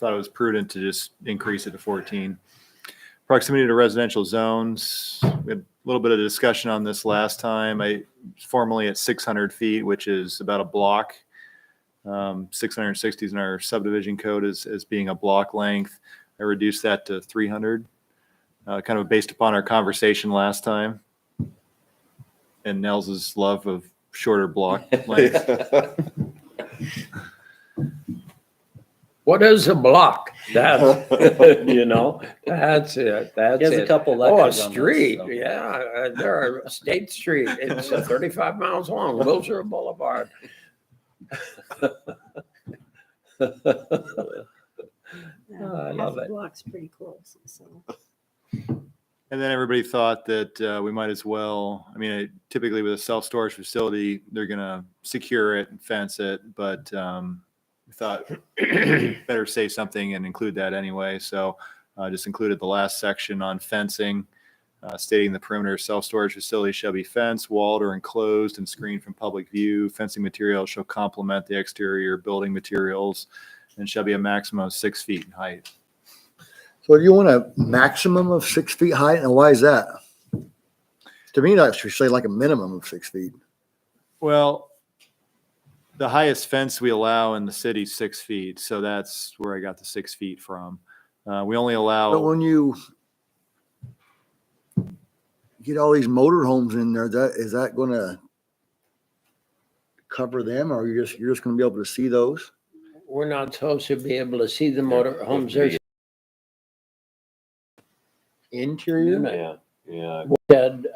it was prudent to just increase it to 14. Proximity to residential zones. We had a little bit of discussion on this last time. Formerly at 600 feet, which is about a block. 660 is in our subdivision code as being a block length. I reduced that to 300, kind of based upon our conversation last time. And Nels's love of shorter block length. What is a block? That's, you know, that's it. That's He has a it. couple Oh, a lectures on this, street. so. Yeah, there are State Street. It's 35 miles long, Wilshire Boulevard. I love Half a it. block's pretty close, so. And then everybody thought that we might as well, I mean, typically with a self-storage facility, they're going to secure it and fence it. But we thought better say something and include that anyway. So just included the last section on fencing, stating the perimeter of self-storage facility shall be fenced, walled, or enclosed and screened from public view. Fencing materials shall complement the exterior building materials and shall be a maximum of 6 feet in height. So you want a maximum of 6 feet height, and why is that? To me, that should say like a minimum of 6 feet. Well, the highest fence we allow in the city is 6 feet. So that's where I got the 6 feet from. We only But allow, when you get all these motor homes in there, is that gonna cover them, or you're just gonna be able to see those? We're not supposed to be able to see the motor homes. There's Interior? Yeah. said,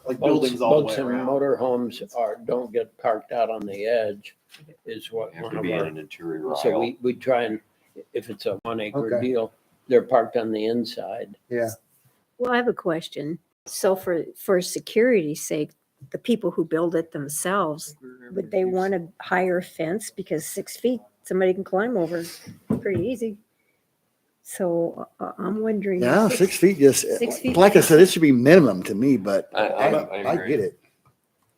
Like boats buildings all the way and around. motor homes don't get parked out on the edge is what Have one to of be in our, an interior so aisle. we try and, if it's a 1 acre Okay. deal, they're parked on the inside. Yeah. Well, I have a question. So for security's sake, the people who build it themselves, would they want a higher fence? Because 6 feet, somebody can climb over pretty easy. So I'm wondering. Yeah, 6 feet just, 6 feet. like I said, it should be minimum to me, but I I agree. get it.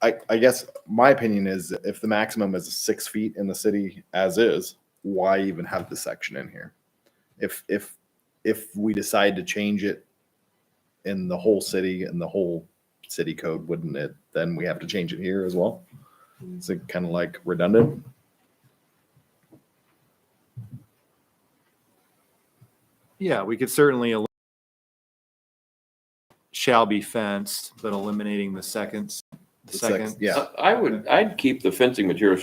I guess my opinion is if the maximum is 6 feet in the city as is, why even have this section in here? If we decide to change it in the whole city and the whole city code, wouldn't it, then we have to change it here as well? Is it kind of like redundant? yeah, we could certainly shall be fenced, but eliminating the second. Yeah. I'd keep the fencing material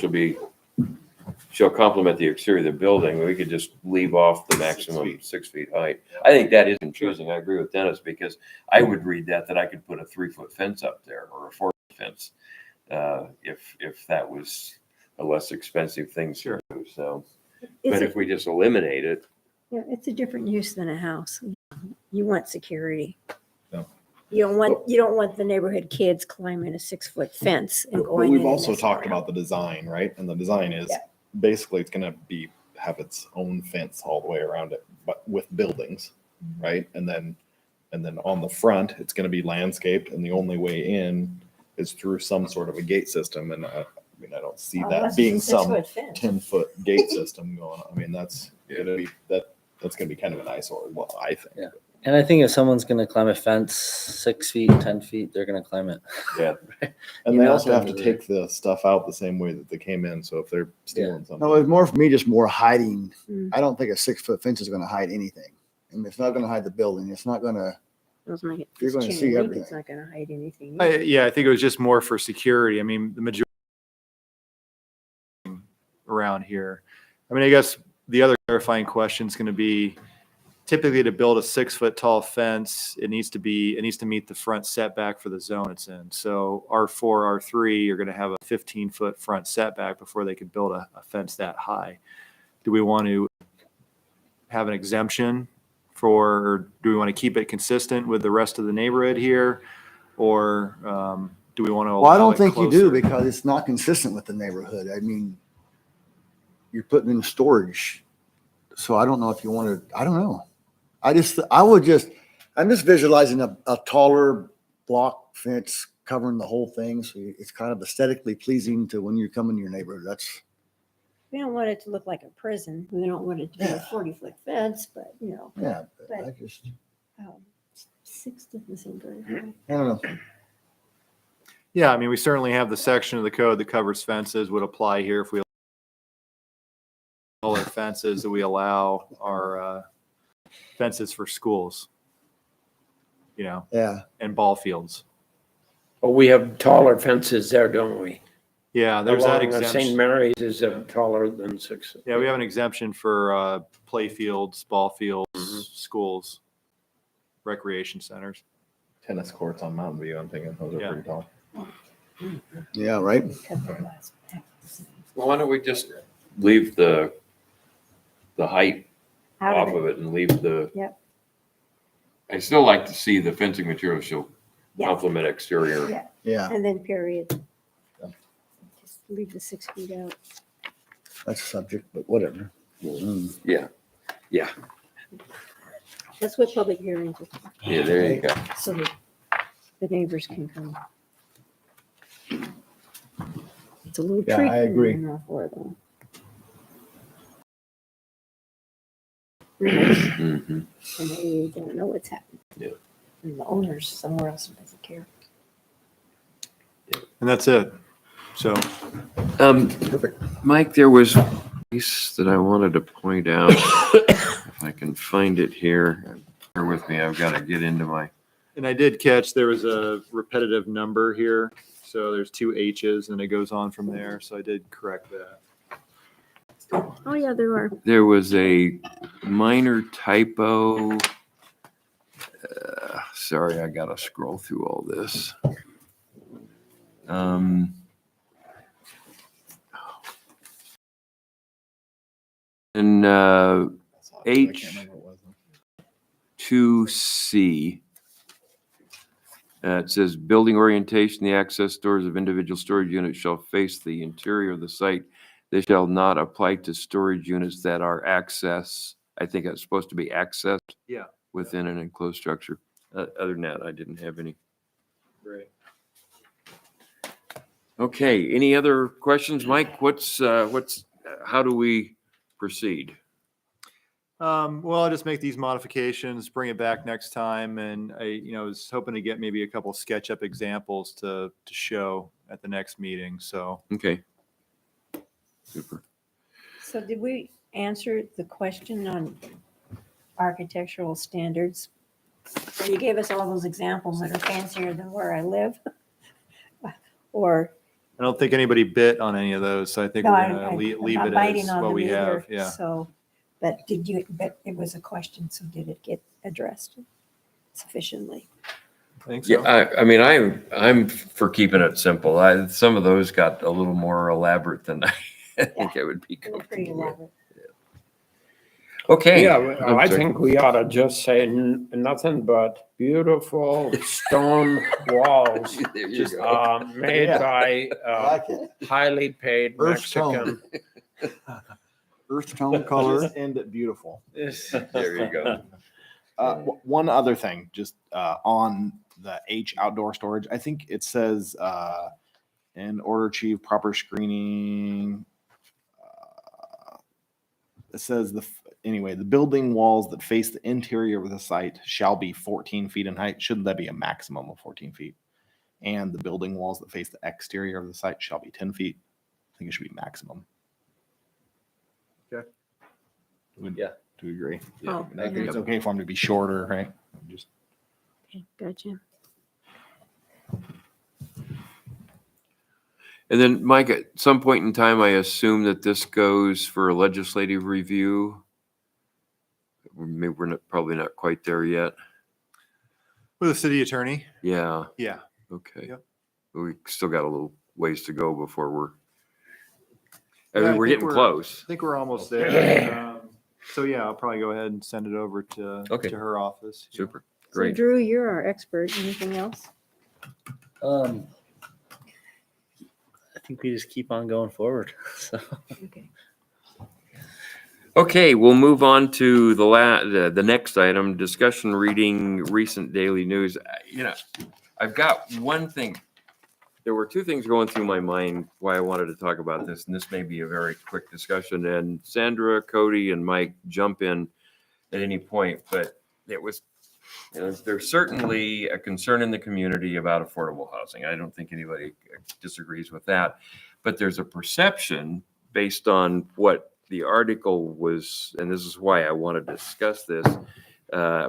shall complement the exterior of the building. We could just leave off the maximum 6 feet height. I think that is confusing. I agree with Dennis because I would read that I could put a 3-foot fence up there or a 4-foot fence if that was a less expensive thing to do. So, but if we just eliminate it, Yeah, it's a different use than a house. You want security. No. You don't want the neighborhood kids climbing a 6-foot fence and But going. we've in and also messing talked around. about the design, right? And the design is Yeah. basically it's going to have its own fence all the way around it, but with buildings, right? And then on the front, it's going to be landscaped, and the only way in is through some sort of a gate system. And I mean, I don't see Unless that it's being a some 6-foot fence. 10-foot gate system going on. I mean, that's going to be kind of an eyesore. Well, I think. Yeah. And I think if someone's gonna climb a fence 6 feet, 10 feet, they're gonna climb it. yeah. And You they know, also have to the- take the stuff out the same way that they came in. So if they're stealing something. No, it's more for me, just more hiding. Mm. I don't think a 6-foot fence is gonna hide anything. I mean, it's not gonna hide the building. It's not gonna, Those might get- You're gonna chain see link, everything. It's not gonna hide anything. Yeah, I think it was just more for security. I mean, the majority around here. I mean, I guess the other clarifying question is going to be typically to build a 6-foot tall fence, it needs to meet the front setback for the zone it's in. So R4, R3 are going to have a 15-foot front setback before they could build a fence that high. Do we want to have an exemption or do we want to keep it consistent with the rest of the neighborhood here? Or do we want to? well, I don't think you do closer? because it's not consistent with the neighborhood. I mean, you're putting in storage. So I don't know if you want to, I don't know. I'm just visualizing a taller block fence covering the whole thing. So it's kind of aesthetically pleasing to when you come in your neighborhood. That's, We don't want it to look like a prison. We don't want it to be a Yeah. 40-foot fence, but yeah, But- I just, 6 doesn't seem very high. I don't know. Yeah, I mean, we certainly have the section of the code that covers fences would apply here if we all our fences that we allow are fences for schools, Yeah. and ball fields. But we have taller fences there, don't we? Yeah, there's that Along St. exemption. Mary's is taller than 6. Yeah, we have an exemption for play fields, ball fields, schools, recreation centers. Tennis courts on Mountain View, I'm thinking those are Yeah. pretty tall. Yeah, right. Cut the glass back. Well, why don't we just leave the height Out off of it. of it and leave the. Yep. I still like to see the fencing material show Yeah. complement exterior. Yeah. Yeah. And then period. Yeah. Just leave the 6 feet out. That's a subject, but whatever. Mm. Yeah, yeah, That's what public hearings are, for, yeah, there you go. so that the neighbors can come. It's a little Yeah, treat. I agree. For them. Renters, Mhm. and they don't know what's happening. Yeah. And the owners somewhere else doesn't care. And that's it. So Perfect. Mike, there was a piece that I wanted to point out. If I can find it here, bear with me, I've got to get into my, and I did catch there was a repetitive number here. So there's 2 H's and it goes on from there. So I did correct that. Oh, yeah, there are. there was a minor typo. Sorry, I got to scroll through all this. And H 2C. It says building orientation, the access doors of individual storage units shall face the interior of the site. They shall not apply to storage units that are I think it's supposed to be accessed Yeah. within an enclosed structure. Other than that, I didn't have any. Great. Okay, any other questions, Mike? How do we proceed? Well, I'll just make these modifications, bring it back next time. And I was hoping to get maybe a couple SketchUp examples to show at the next meeting. So Okay. Super. So did we answer the question on architectural standards? So you gave us all those examples that are fancier than where I live. Or, I don't think anybody bit on any of those. So I think no, we're I'm going to leave not it biting as on what them we have. either. Yeah. So, but it was a question, so did it get addressed sufficiently? I think so. Yeah, I mean, I'm for keeping it simple. Some of those got a little more elaborate than I think I would be They were pretty comfortable with. elaborate. Okay. Yeah, I'm I sorry. think we ought to just say nothing but beautiful stone walls There you go. made Yeah. by I like it. highly paid Earth tone. Mexican. Earth tone color. Just end it beautiful. There you go. One other thing, just on the H outdoor storage, I think it says in order to achieve proper screening, it says the building walls that face the interior of the site shall be 14 feet in height. Shouldn't that be a maximum of 14 feet? And the building walls that face the exterior of the site shall be 10 feet. I think it should be maximum. Okay. Yeah. To agree. Oh, I think it's okay for them to be shorter, right? Just okay, gotcha. And then, Mike, at some point in time, I assume that this goes for a legislative review. Maybe we're probably not quite there yet. With the city attorney. Yeah. Yeah. Okay. Yep. We still got a little ways to go before we're Yeah, I we're think getting close. I think we're almost there. So yeah, I'll probably go ahead and send it over to her office. Super. So Great. Drew, you're our expert. Anything else? I think we just keep on going forward. So. Okay. Okay, we'll move on to the next item, discussion reading recent daily news. I've got one thing. There were two things going through my mind why I wanted to talk about this, and this may be a very quick discussion. And Sandra, Cody, and Mike jump in at any point, but it was, there's certainly a concern in the community about affordable housing. I don't think anybody disagrees with that, but there's a perception based on what the article was, and this is why I want to discuss this,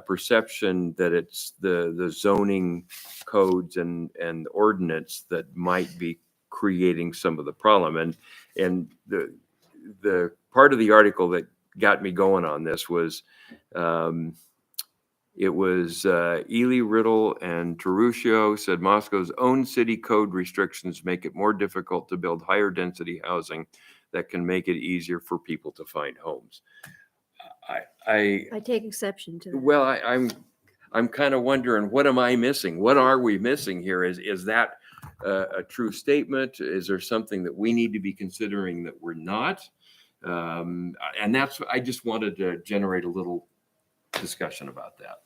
perception that it's the zoning codes and ordinance that might be creating some of the problem. And the part of the article that got me going on this was it was Ely, Riddle, and Taruscio said Moscow's own city code restrictions make it more difficult to build higher density housing that can make it easier for people to find homes. I take exception to that. Well, I'm kind of wondering, what am I missing? What are we missing here? Is that a true statement? Is there something that we need to be considering that we're not? And that's, I just wanted to generate a little discussion about that.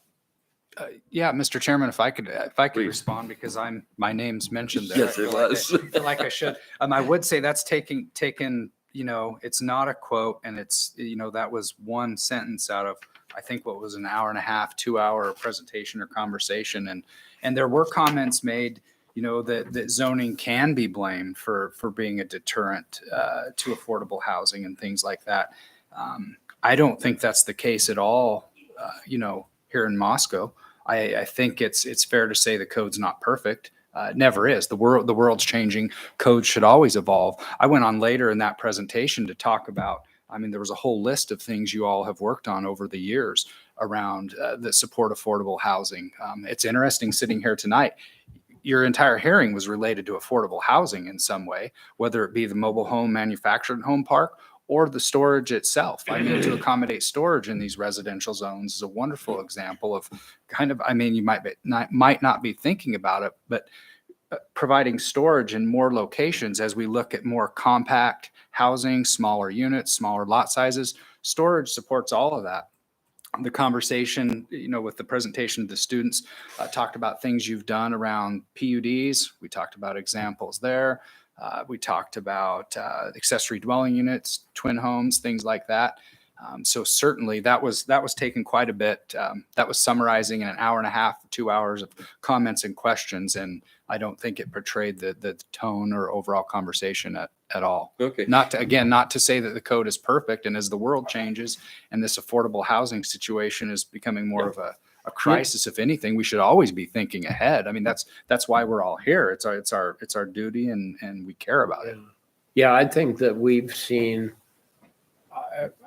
Yeah, Mr. Chairman, if I could Please. respond, because my name's mentioned there. Yes, it was. I feel like I should. I would say that's taken, it's not a quote, and it's, that was one sentence out of, I think, what was an hour and a half, 2-hour presentation or conversation. And there were comments made, that zoning can be blamed for being a deterrent to affordable housing and things like that. I don't think that's the case at all, here in Moscow. I think it's fair to say the code's not perfect. It never is. The world's changing. Code should always evolve. I went on later in that presentation to talk about, there was a whole list of things you all have worked on over the years around that support affordable housing. It's interesting sitting here tonight. Your entire hearing was related to affordable housing in some way, whether it be the mobile home manufactured home park or the storage itself. To accommodate storage in these residential zones is a wonderful example of you might not be thinking about it, but providing storage in more locations as we look at more compact housing, smaller units, smaller lot sizes. Storage supports all of that. The conversation, with the presentation of the students, talked about things you've done around PUDs. We talked about examples there. We talked about accessory dwelling units, twin homes, things like that. So certainly that was taken quite a bit. That was summarizing in an hour and a half, 2 hours of comments and questions. And I don't think it portrayed the tone or overall conversation at all. Okay. Not to say that the code is perfect. And as the world changes and this affordable housing situation is becoming more of a crisis, if anything, we should always be thinking ahead. That's why we're all here. It's our duty, and we care about it. Yeah, I think that we've seen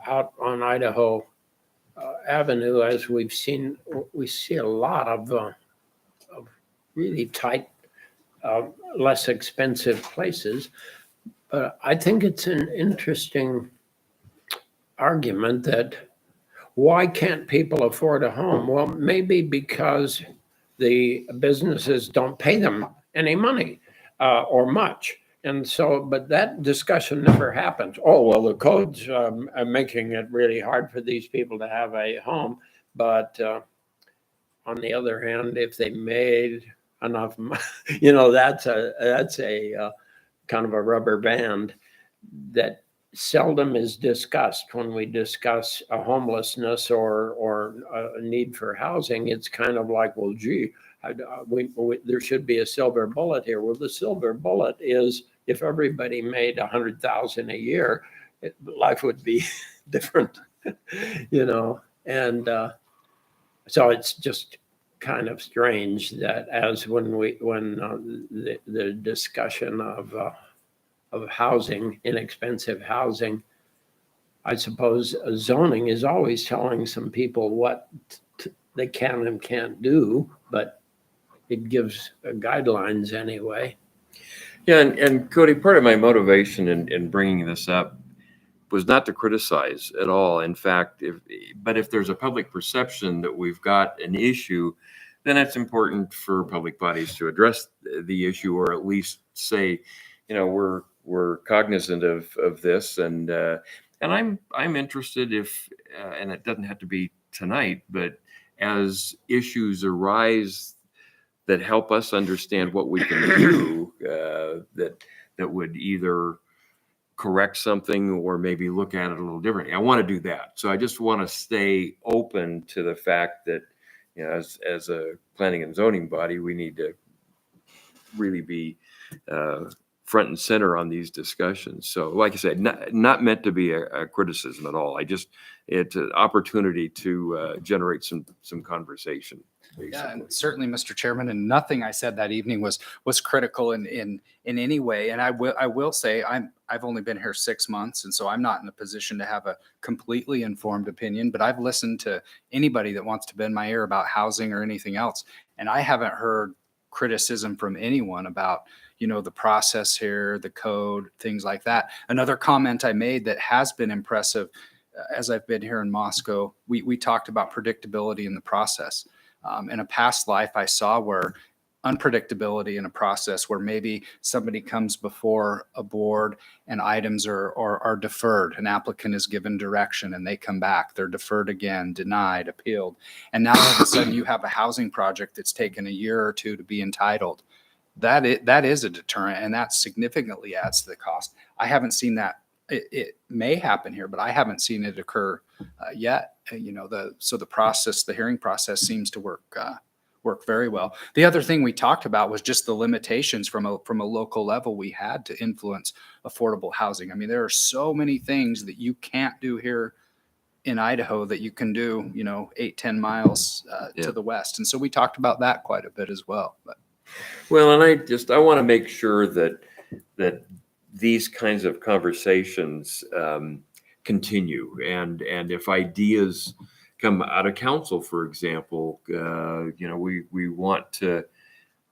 out on Idaho Avenue, as we see a lot of really tight, less expensive places. But I think it's an interesting argument that why can't people afford a home? Well, maybe because the businesses don't pay them any money or much. And so, but that discussion never happens. Oh, well, the code's are making it really hard for these people to have a home. But on the other hand, if they made enough money, that's a kind of a rubber band that seldom is discussed when we discuss a homelessness or a need for housing. It's kind of like, well, gee, there should be a silver bullet here. Well, the silver bullet is if everybody made $100,000 a year, life would be different, And so it's just kind of strange that the discussion of housing, inexpensive housing, I suppose zoning is always telling some people what they can and can't do, but it gives guidelines anyway. Yeah, and Cody, part of my motivation in bringing this up was not to criticize at all. In fact, if there's a public perception that we've got an issue, then it's important for public bodies to address the issue, or at least say, we're cognizant of this, and I'm interested if, and it doesn't have to be tonight, but as issues arise that help us understand what we can do, that would either correct something or maybe look at it a little differently. I want to do that. So I just want to stay open to the fact that, as a planning and zoning body, we need to really be front and center on these discussions. So like I said, not meant to be a criticism at all. It's an opportunity to generate some conversation. Basically. Yeah, and certainly, Mr. Chairman, and nothing I said that evening was critical in any way. And I will say I've only been here 6 months, and so I'm not in a position to have a completely informed opinion. But I've listened to anybody that wants to bend my ear about housing or anything else, and I haven't heard criticism from anyone about the process here, the code, things like that. Another comment I made that has been impressive as I've been here in Moscow, we talked about predictability in the process. In a past life, I saw where unpredictability in a process where maybe somebody comes before a board and items are deferred. An applicant is given direction and they come back, they're deferred again, denied, appealed. And now all of a sudden you have a housing project that's taken a year or two to be entitled. That is a deterrent, and that significantly adds to the cost. I haven't seen that. It may happen here, but I haven't seen it occur yet. So the hearing process seems to work very well. The other thing we talked about was just the limitations from a local level we had to influence affordable housing. I mean, there are so many things that you can't do here in Idaho that you can do, 8-10 miles Yeah. to the west. And so we talked about that quite a bit as well. But Well, and I want to make sure that these kinds of conversations continue, and if ideas come out of council, for example, we want to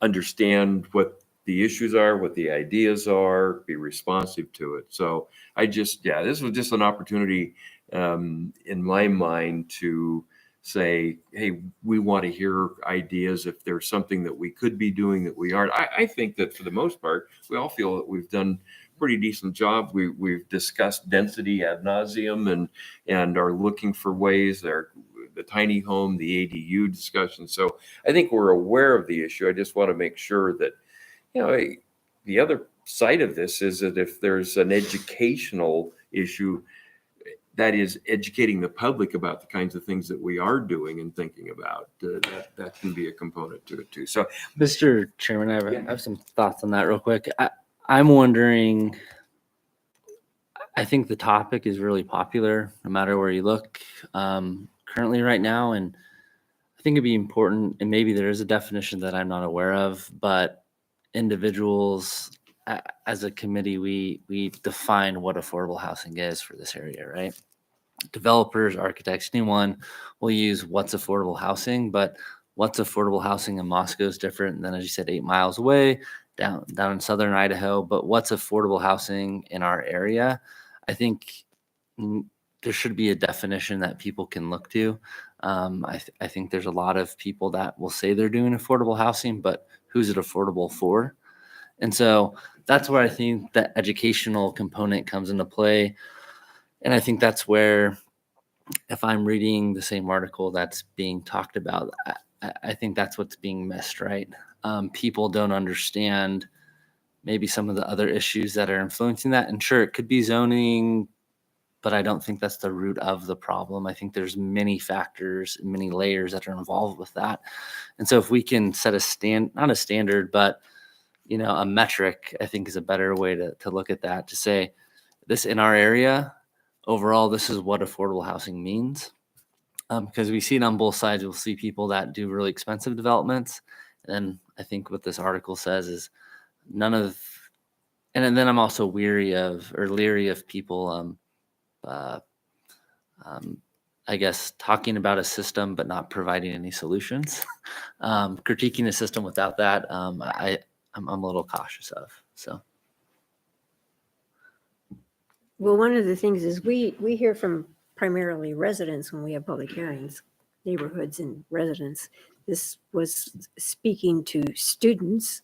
understand what the issues are, what the ideas are, be responsive to it. So this was just an opportunity in my mind to say, hey, we want to hear ideas. If there's something that we could be doing that we aren't, I think that for the most part, we all feel that we've done a pretty decent job. We've discussed density ad nauseum and are looking for ways there. The tiny home, the ADU discussion. So I think we're aware of the issue. I just want to make sure that, the other side of this is that if there's an educational issue, that is educating the public about the kinds of things that we are doing and thinking about, that can be a component to it too. So, Mr. Chairman, I have some thoughts on that real quick. I'm wondering, I think the topic is really popular no matter where you look currently right now. And I think it'd be important, and maybe there is a definition that I'm not aware of, but individuals as a committee, we define what affordable housing is for this area, right? Developers, architects, anyone will use what's affordable housing, but what's affordable housing in Moscow is different than, as you said, 8 miles away down in southern Idaho. But what's affordable housing in our area? I think there should be a definition that people can look to. I think there's a lot of people that will say they're doing affordable housing, but who's it affordable for? And so that's where I think that educational component comes into play. And I think that's where, if I'm reading the same article that's being talked about, I think that's what's being missed, right? People don't understand maybe some of the other issues that are influencing that. And sure, it could be zoning, but I don't think that's the root of the problem. I think there's many factors, many layers that are involved with that. And so if we can set not a standard, but a metric, I think is a better way to look at that, to say this in our area, overall, this is what affordable housing means. Because we see it on both sides. We'll see people that do really expensive developments. And then I think what this article says is and then I'm also leery of people, I guess, talking about a system but not providing any solutions. Critiquing a system without that, I'm a little cautious of. So, Well, one of the things is we hear from primarily residents when we have public hearings, neighborhoods and residents. This was speaking to students.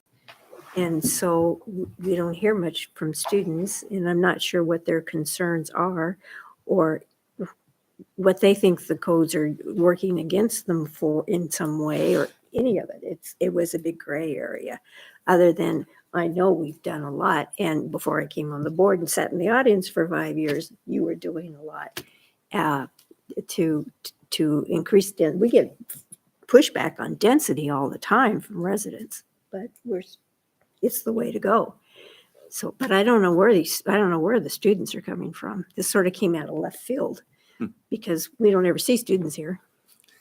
And so we don't hear much from students, and I'm not sure what their concerns are or what they think the codes are working against them for in some way or any of it. It was a big gray area, other than I know we've done a lot. And before I came on the board and sat in the audience for 5 years, you were doing a lot to increase density. We get pushback on density all the time from residents, but it's the way to go. So, but I don't know where the students are coming from. This sort of came out of left field because we don't ever see students here.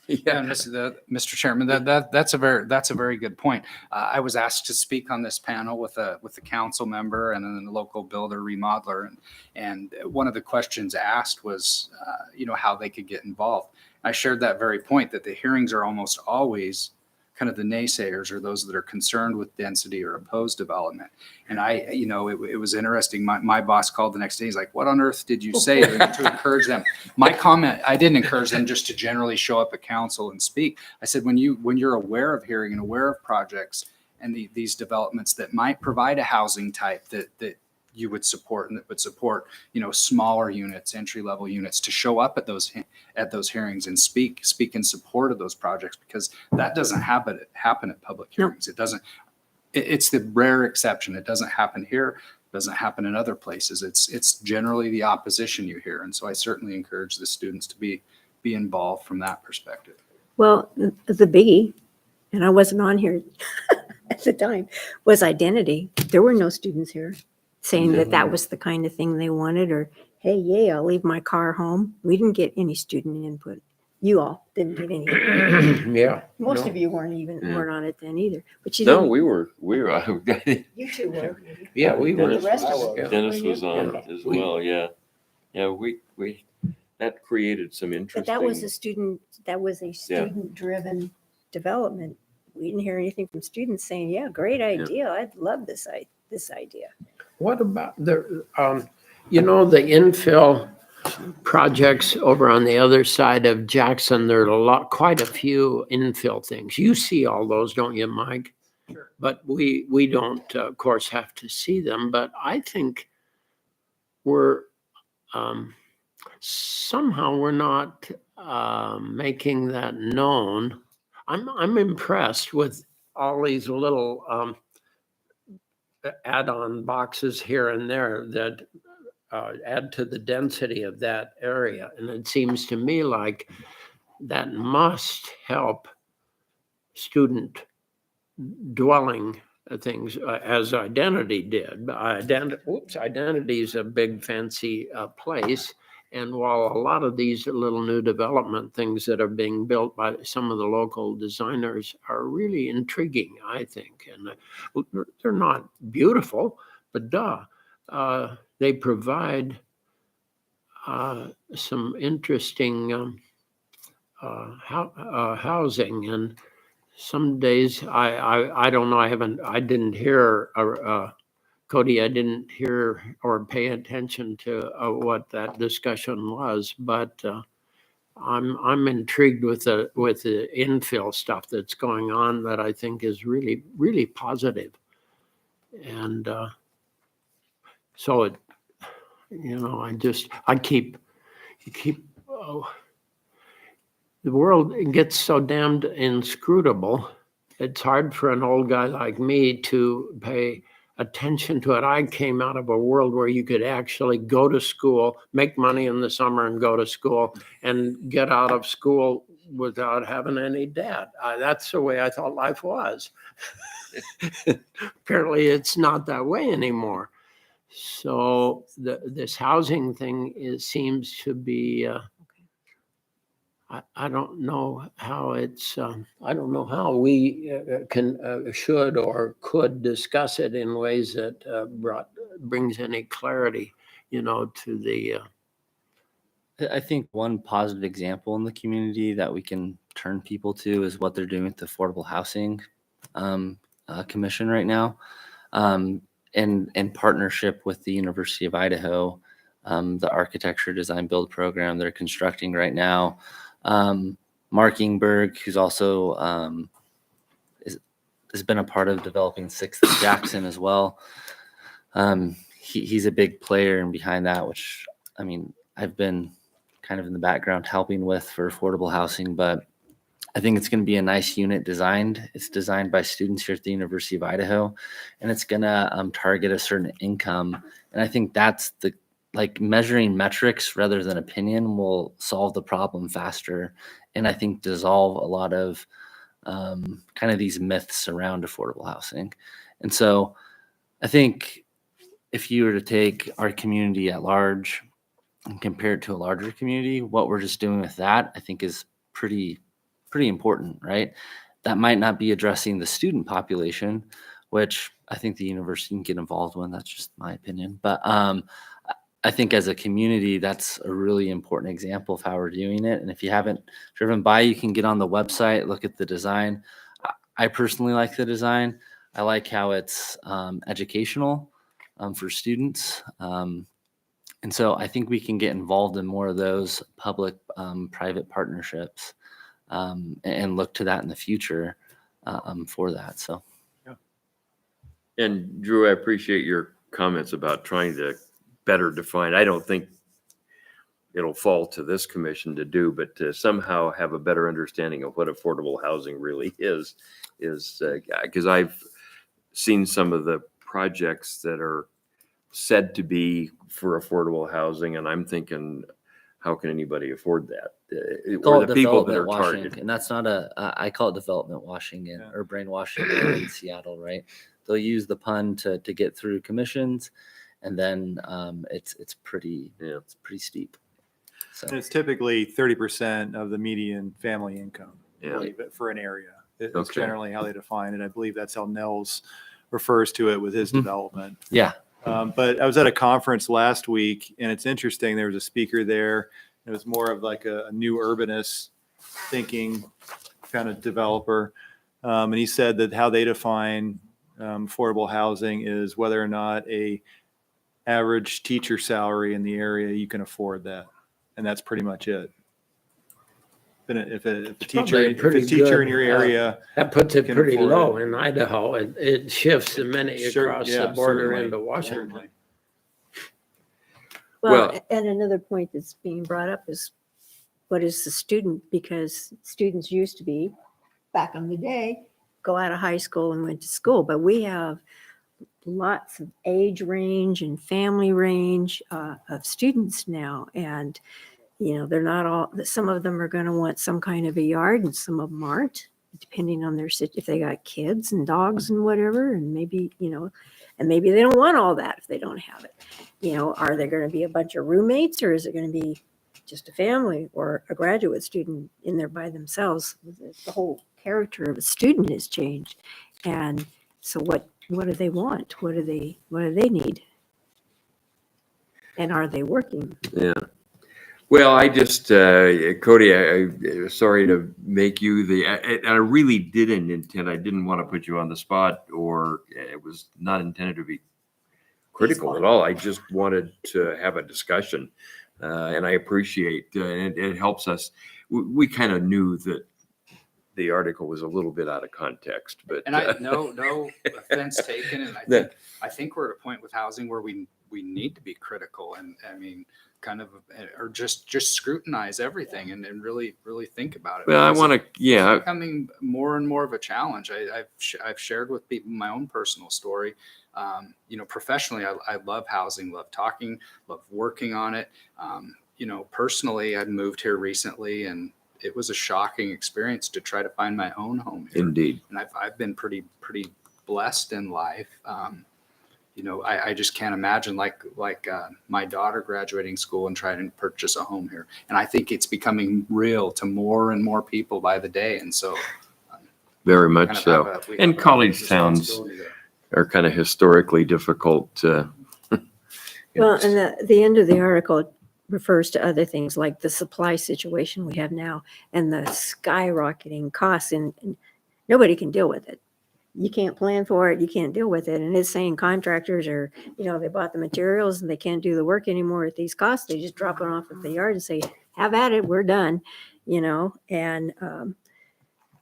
Yeah, Mr. Chairman, that's a very good point. I was asked to speak on this panel with a council member and then a local builder remodeler, and one of the questions asked was, how they could get involved. I shared that very point, that the hearings are almost always kind of the naysayers or those that are concerned with density or opposed development. And it was interesting. My boss called the next day. He's like, what on earth did you say to encourage them? My comment, I didn't encourage them just to generally show up at council and speak. I said, when you're aware of hearing and aware of projects and these developments that might provide a housing type that you would support and that would support, smaller units, entry level units, to show up at those hearings and speak in support of those projects, because that doesn't happen at public No. hearings. It's the rare exception. It doesn't happen here, doesn't happen in other places. It's generally the opposition you hear. And so I certainly encourage the students to be involved from that perspective. Well, the biggie, and I wasn't on here at the time, was identity. There were no students here saying that was the kind of thing they wanted, or, hey, yay, I'll leave my car home. We didn't get any student input. You all didn't get any. Yeah. Most no. of you weren't on it then either. But you No, didn't. we were, You two were. Yeah, we were. The rest of us. Yeah. Dennis was on Yeah. as well, yeah. Yeah, we, that created some But interesting. that was a student-driven development. We didn't hear anything from students saying, yeah, great idea. I'd love this idea. What about the infill projects over on the other side of Jackson? There are quite a few infill things. You see all those, don't you, Mike? Sure. But we don't, of course, have to see them. But I think we're somehow we're not making that known. I'm impressed with all these little add-on boxes here and there that add to the density of that area. And it seems to me like that must help student dwelling things as identity did. Identity is a big fancy place. And while a lot of these little new development things that are being built by some of the local designers are really intriguing, I think. And they're not beautiful, but they provide some interesting housing. And some days I don't know. I didn't hear Cody. I didn't hear or pay attention to what that discussion was, but I'm intrigued with the infill stuff that's going on that I think is really, really positive. And so it, I keep the world gets so damned inscrutable. It's hard for an old guy like me to pay attention to it. I came out of a world where you could actually go to school, make money in the summer and go to school, and get out of school without having any debt. That's the way I thought life was. Apparently it's not that way anymore. So this housing thing seems to be, I don't know how it's, I don't know how we should or could discuss it in ways that brings any clarity, to the. I think one positive example in the community that we can turn people to is what they're doing with the Affordable Housing Commission right now, in partnership with the University of Idaho, the Architecture Design Build program they're constructing right now. Mark Ingberg, who's also has been a part of developing 6th and Jackson as well. He's a big player and behind that, which I've been kind of in the background helping with for affordable housing, but I think it's going to be a nice unit designed. It's designed by students here at the University of Idaho, and it's going to target a certain income. And I think that's measuring metrics rather than opinion will solve the problem faster. And I think dissolve a lot of kind of these myths around affordable housing. And so I think if you were to take our community at large and compare it to a larger community, what we're just doing with that, I think is pretty important, right? That might not be addressing the student population, which I think the university can get involved with. That's just my opinion. But I think as a community, that's a really important example of how we're doing it. And if you haven't driven by, you can get on the website, look at the design. I personally like the design. I like how it's educational for students. And so I think we can get involved in more of those public-private partnerships and look to that in the future for that. So. And Drew, I appreciate your comments about trying to better define. I don't think it'll fall to this commission to do, but to somehow have a better understanding of what affordable housing really is because I've seen some of the projects that are said to be for affordable housing, and I'm thinking, how can anybody afford that? Call Or it the people that development are washing, targeted. and that's not I call it development washing Yeah. or brainwashing in Seattle, right? They'll use the pun to get through commissions, and then it's pretty steep. So And it's typically 30% of the median family income, I Yeah. believe, for an area. It's Okay. generally how they define it. I believe that's how Nels refers to it with his Mhm. development. yeah, But I was at a conference last week, and it's interesting. There was a speaker there. It was more of like a new urbanist thinking kind of developer. And he said that how they define affordable housing is whether or not a average teacher salary in the area, you can afford that. And that's pretty much it. If a teacher, probably pretty in good, your area, That puts it Can pretty afford low it. in Idaho. It shifts the minute you Sure, cross yeah, the border certainly, into Washington. certainly. Well, Well- and another point that's being brought up is what is the student? Because students used to be, back in the day, go out of high school and went to school, but we have lots of age range and family range of students now. And, they're not all, some of them are going to want some kind of a yard and some of them aren't, depending on if they got kids and dogs and whatever, and maybe, and maybe they don't want all that if they don't have it. Are there going to be a bunch of roommates, or is it going to be just a family or a graduate student in there by themselves? The whole character of a student has changed. And so what do they want? What do they need? And are they working? Yeah. Well, I just, Cody, I sorry to make you I really didn't intend, I didn't want to put you on the spot, or it was not intended to be critical at all. I just wanted to have a discussion. And I appreciate, and it helps us. We kind of knew that the article was a little bit out of context, but. And no offense taken. And I think we're at a point with housing where we need to be critical and I mean, kind of, or just scrutinize everything and really think about it. Well, I Because want to, yeah. it's becoming more and more of a challenge. I've shared with people my own personal story. Professionally, I love housing, love talking, love working on it. Personally, I moved here recently and it was a shocking experience to try to find my own home here. Indeed. And I've been pretty blessed in life. I just can't imagine like my daughter graduating school and trying to purchase a home here. And I think it's becoming real to more and more people by the day. And so Very kind much of so. we And have a college towns responsibility there. are kind of historically difficult. Well, and the end of the article refers to other things like the supply situation we have now and the skyrocketing costs, and nobody can deal with it. You can't plan for it. You can't deal with it. And it's saying contractors are, they bought the materials and they can't do the work anymore at these costs. They just drop it off at the yard and say, have at it. We're done, and and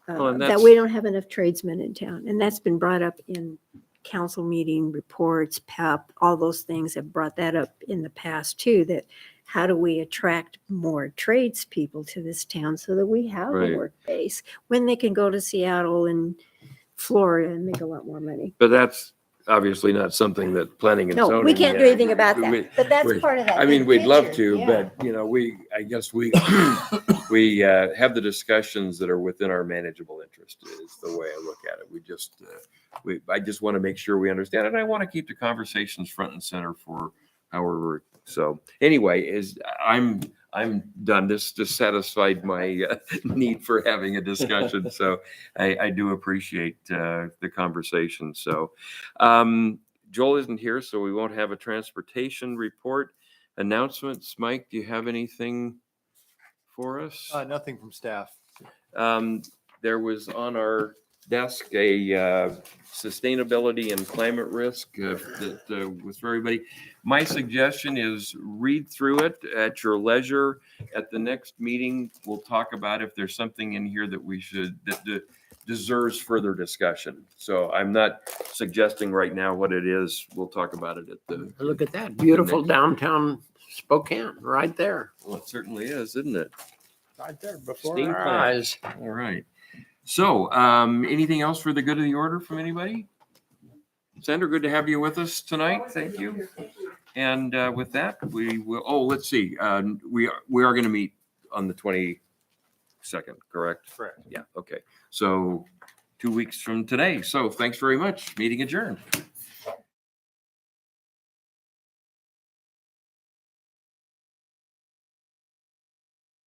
that that's- we don't have enough tradesmen in town. And that's been brought up in council meeting reports, PEP, all those things have brought that up in the past too, that how do we attract more tradespeople to this town so that we have Right. a work base when they can go to Seattle and Florida and make a lot more money. But that's obviously not something that planning and zoning. No, we can't do anything about we- that, but that's we- part of that. I mean, big we'd love picture, to, yeah. but I guess we have the discussions that are within our manageable interest is the way I look at it. I just want to make sure we understand it. I want to keep the conversations front and center for however. So anyway, I'm done. This just satisfied my need for having a discussion. So I do appreciate the conversation. So Joel isn't here, so we won't have a transportation report. Announcements. Mike, do you have anything for us? Nothing from staff. There was on our desk a sustainability and climate risk that was for everybody. My suggestion is read through it at your leisure. At the next meeting, we'll talk about if there's something in here that we should, that deserves further discussion. So I'm not suggesting right now what it is. We'll talk about it at the, Look at that, beautiful downtown Spokane, right there, well, it certainly is, isn't it? right there before Steam our plant. eyes. All right. So, anything else for the good of the order from anybody? Sandra, good to have you with us tonight. Thank you. And with that, we will, oh, let's see. We are going to meet on the 22nd, correct? Correct. Yeah, okay. So 2 weeks from today. So thanks very much. Meeting adjourned.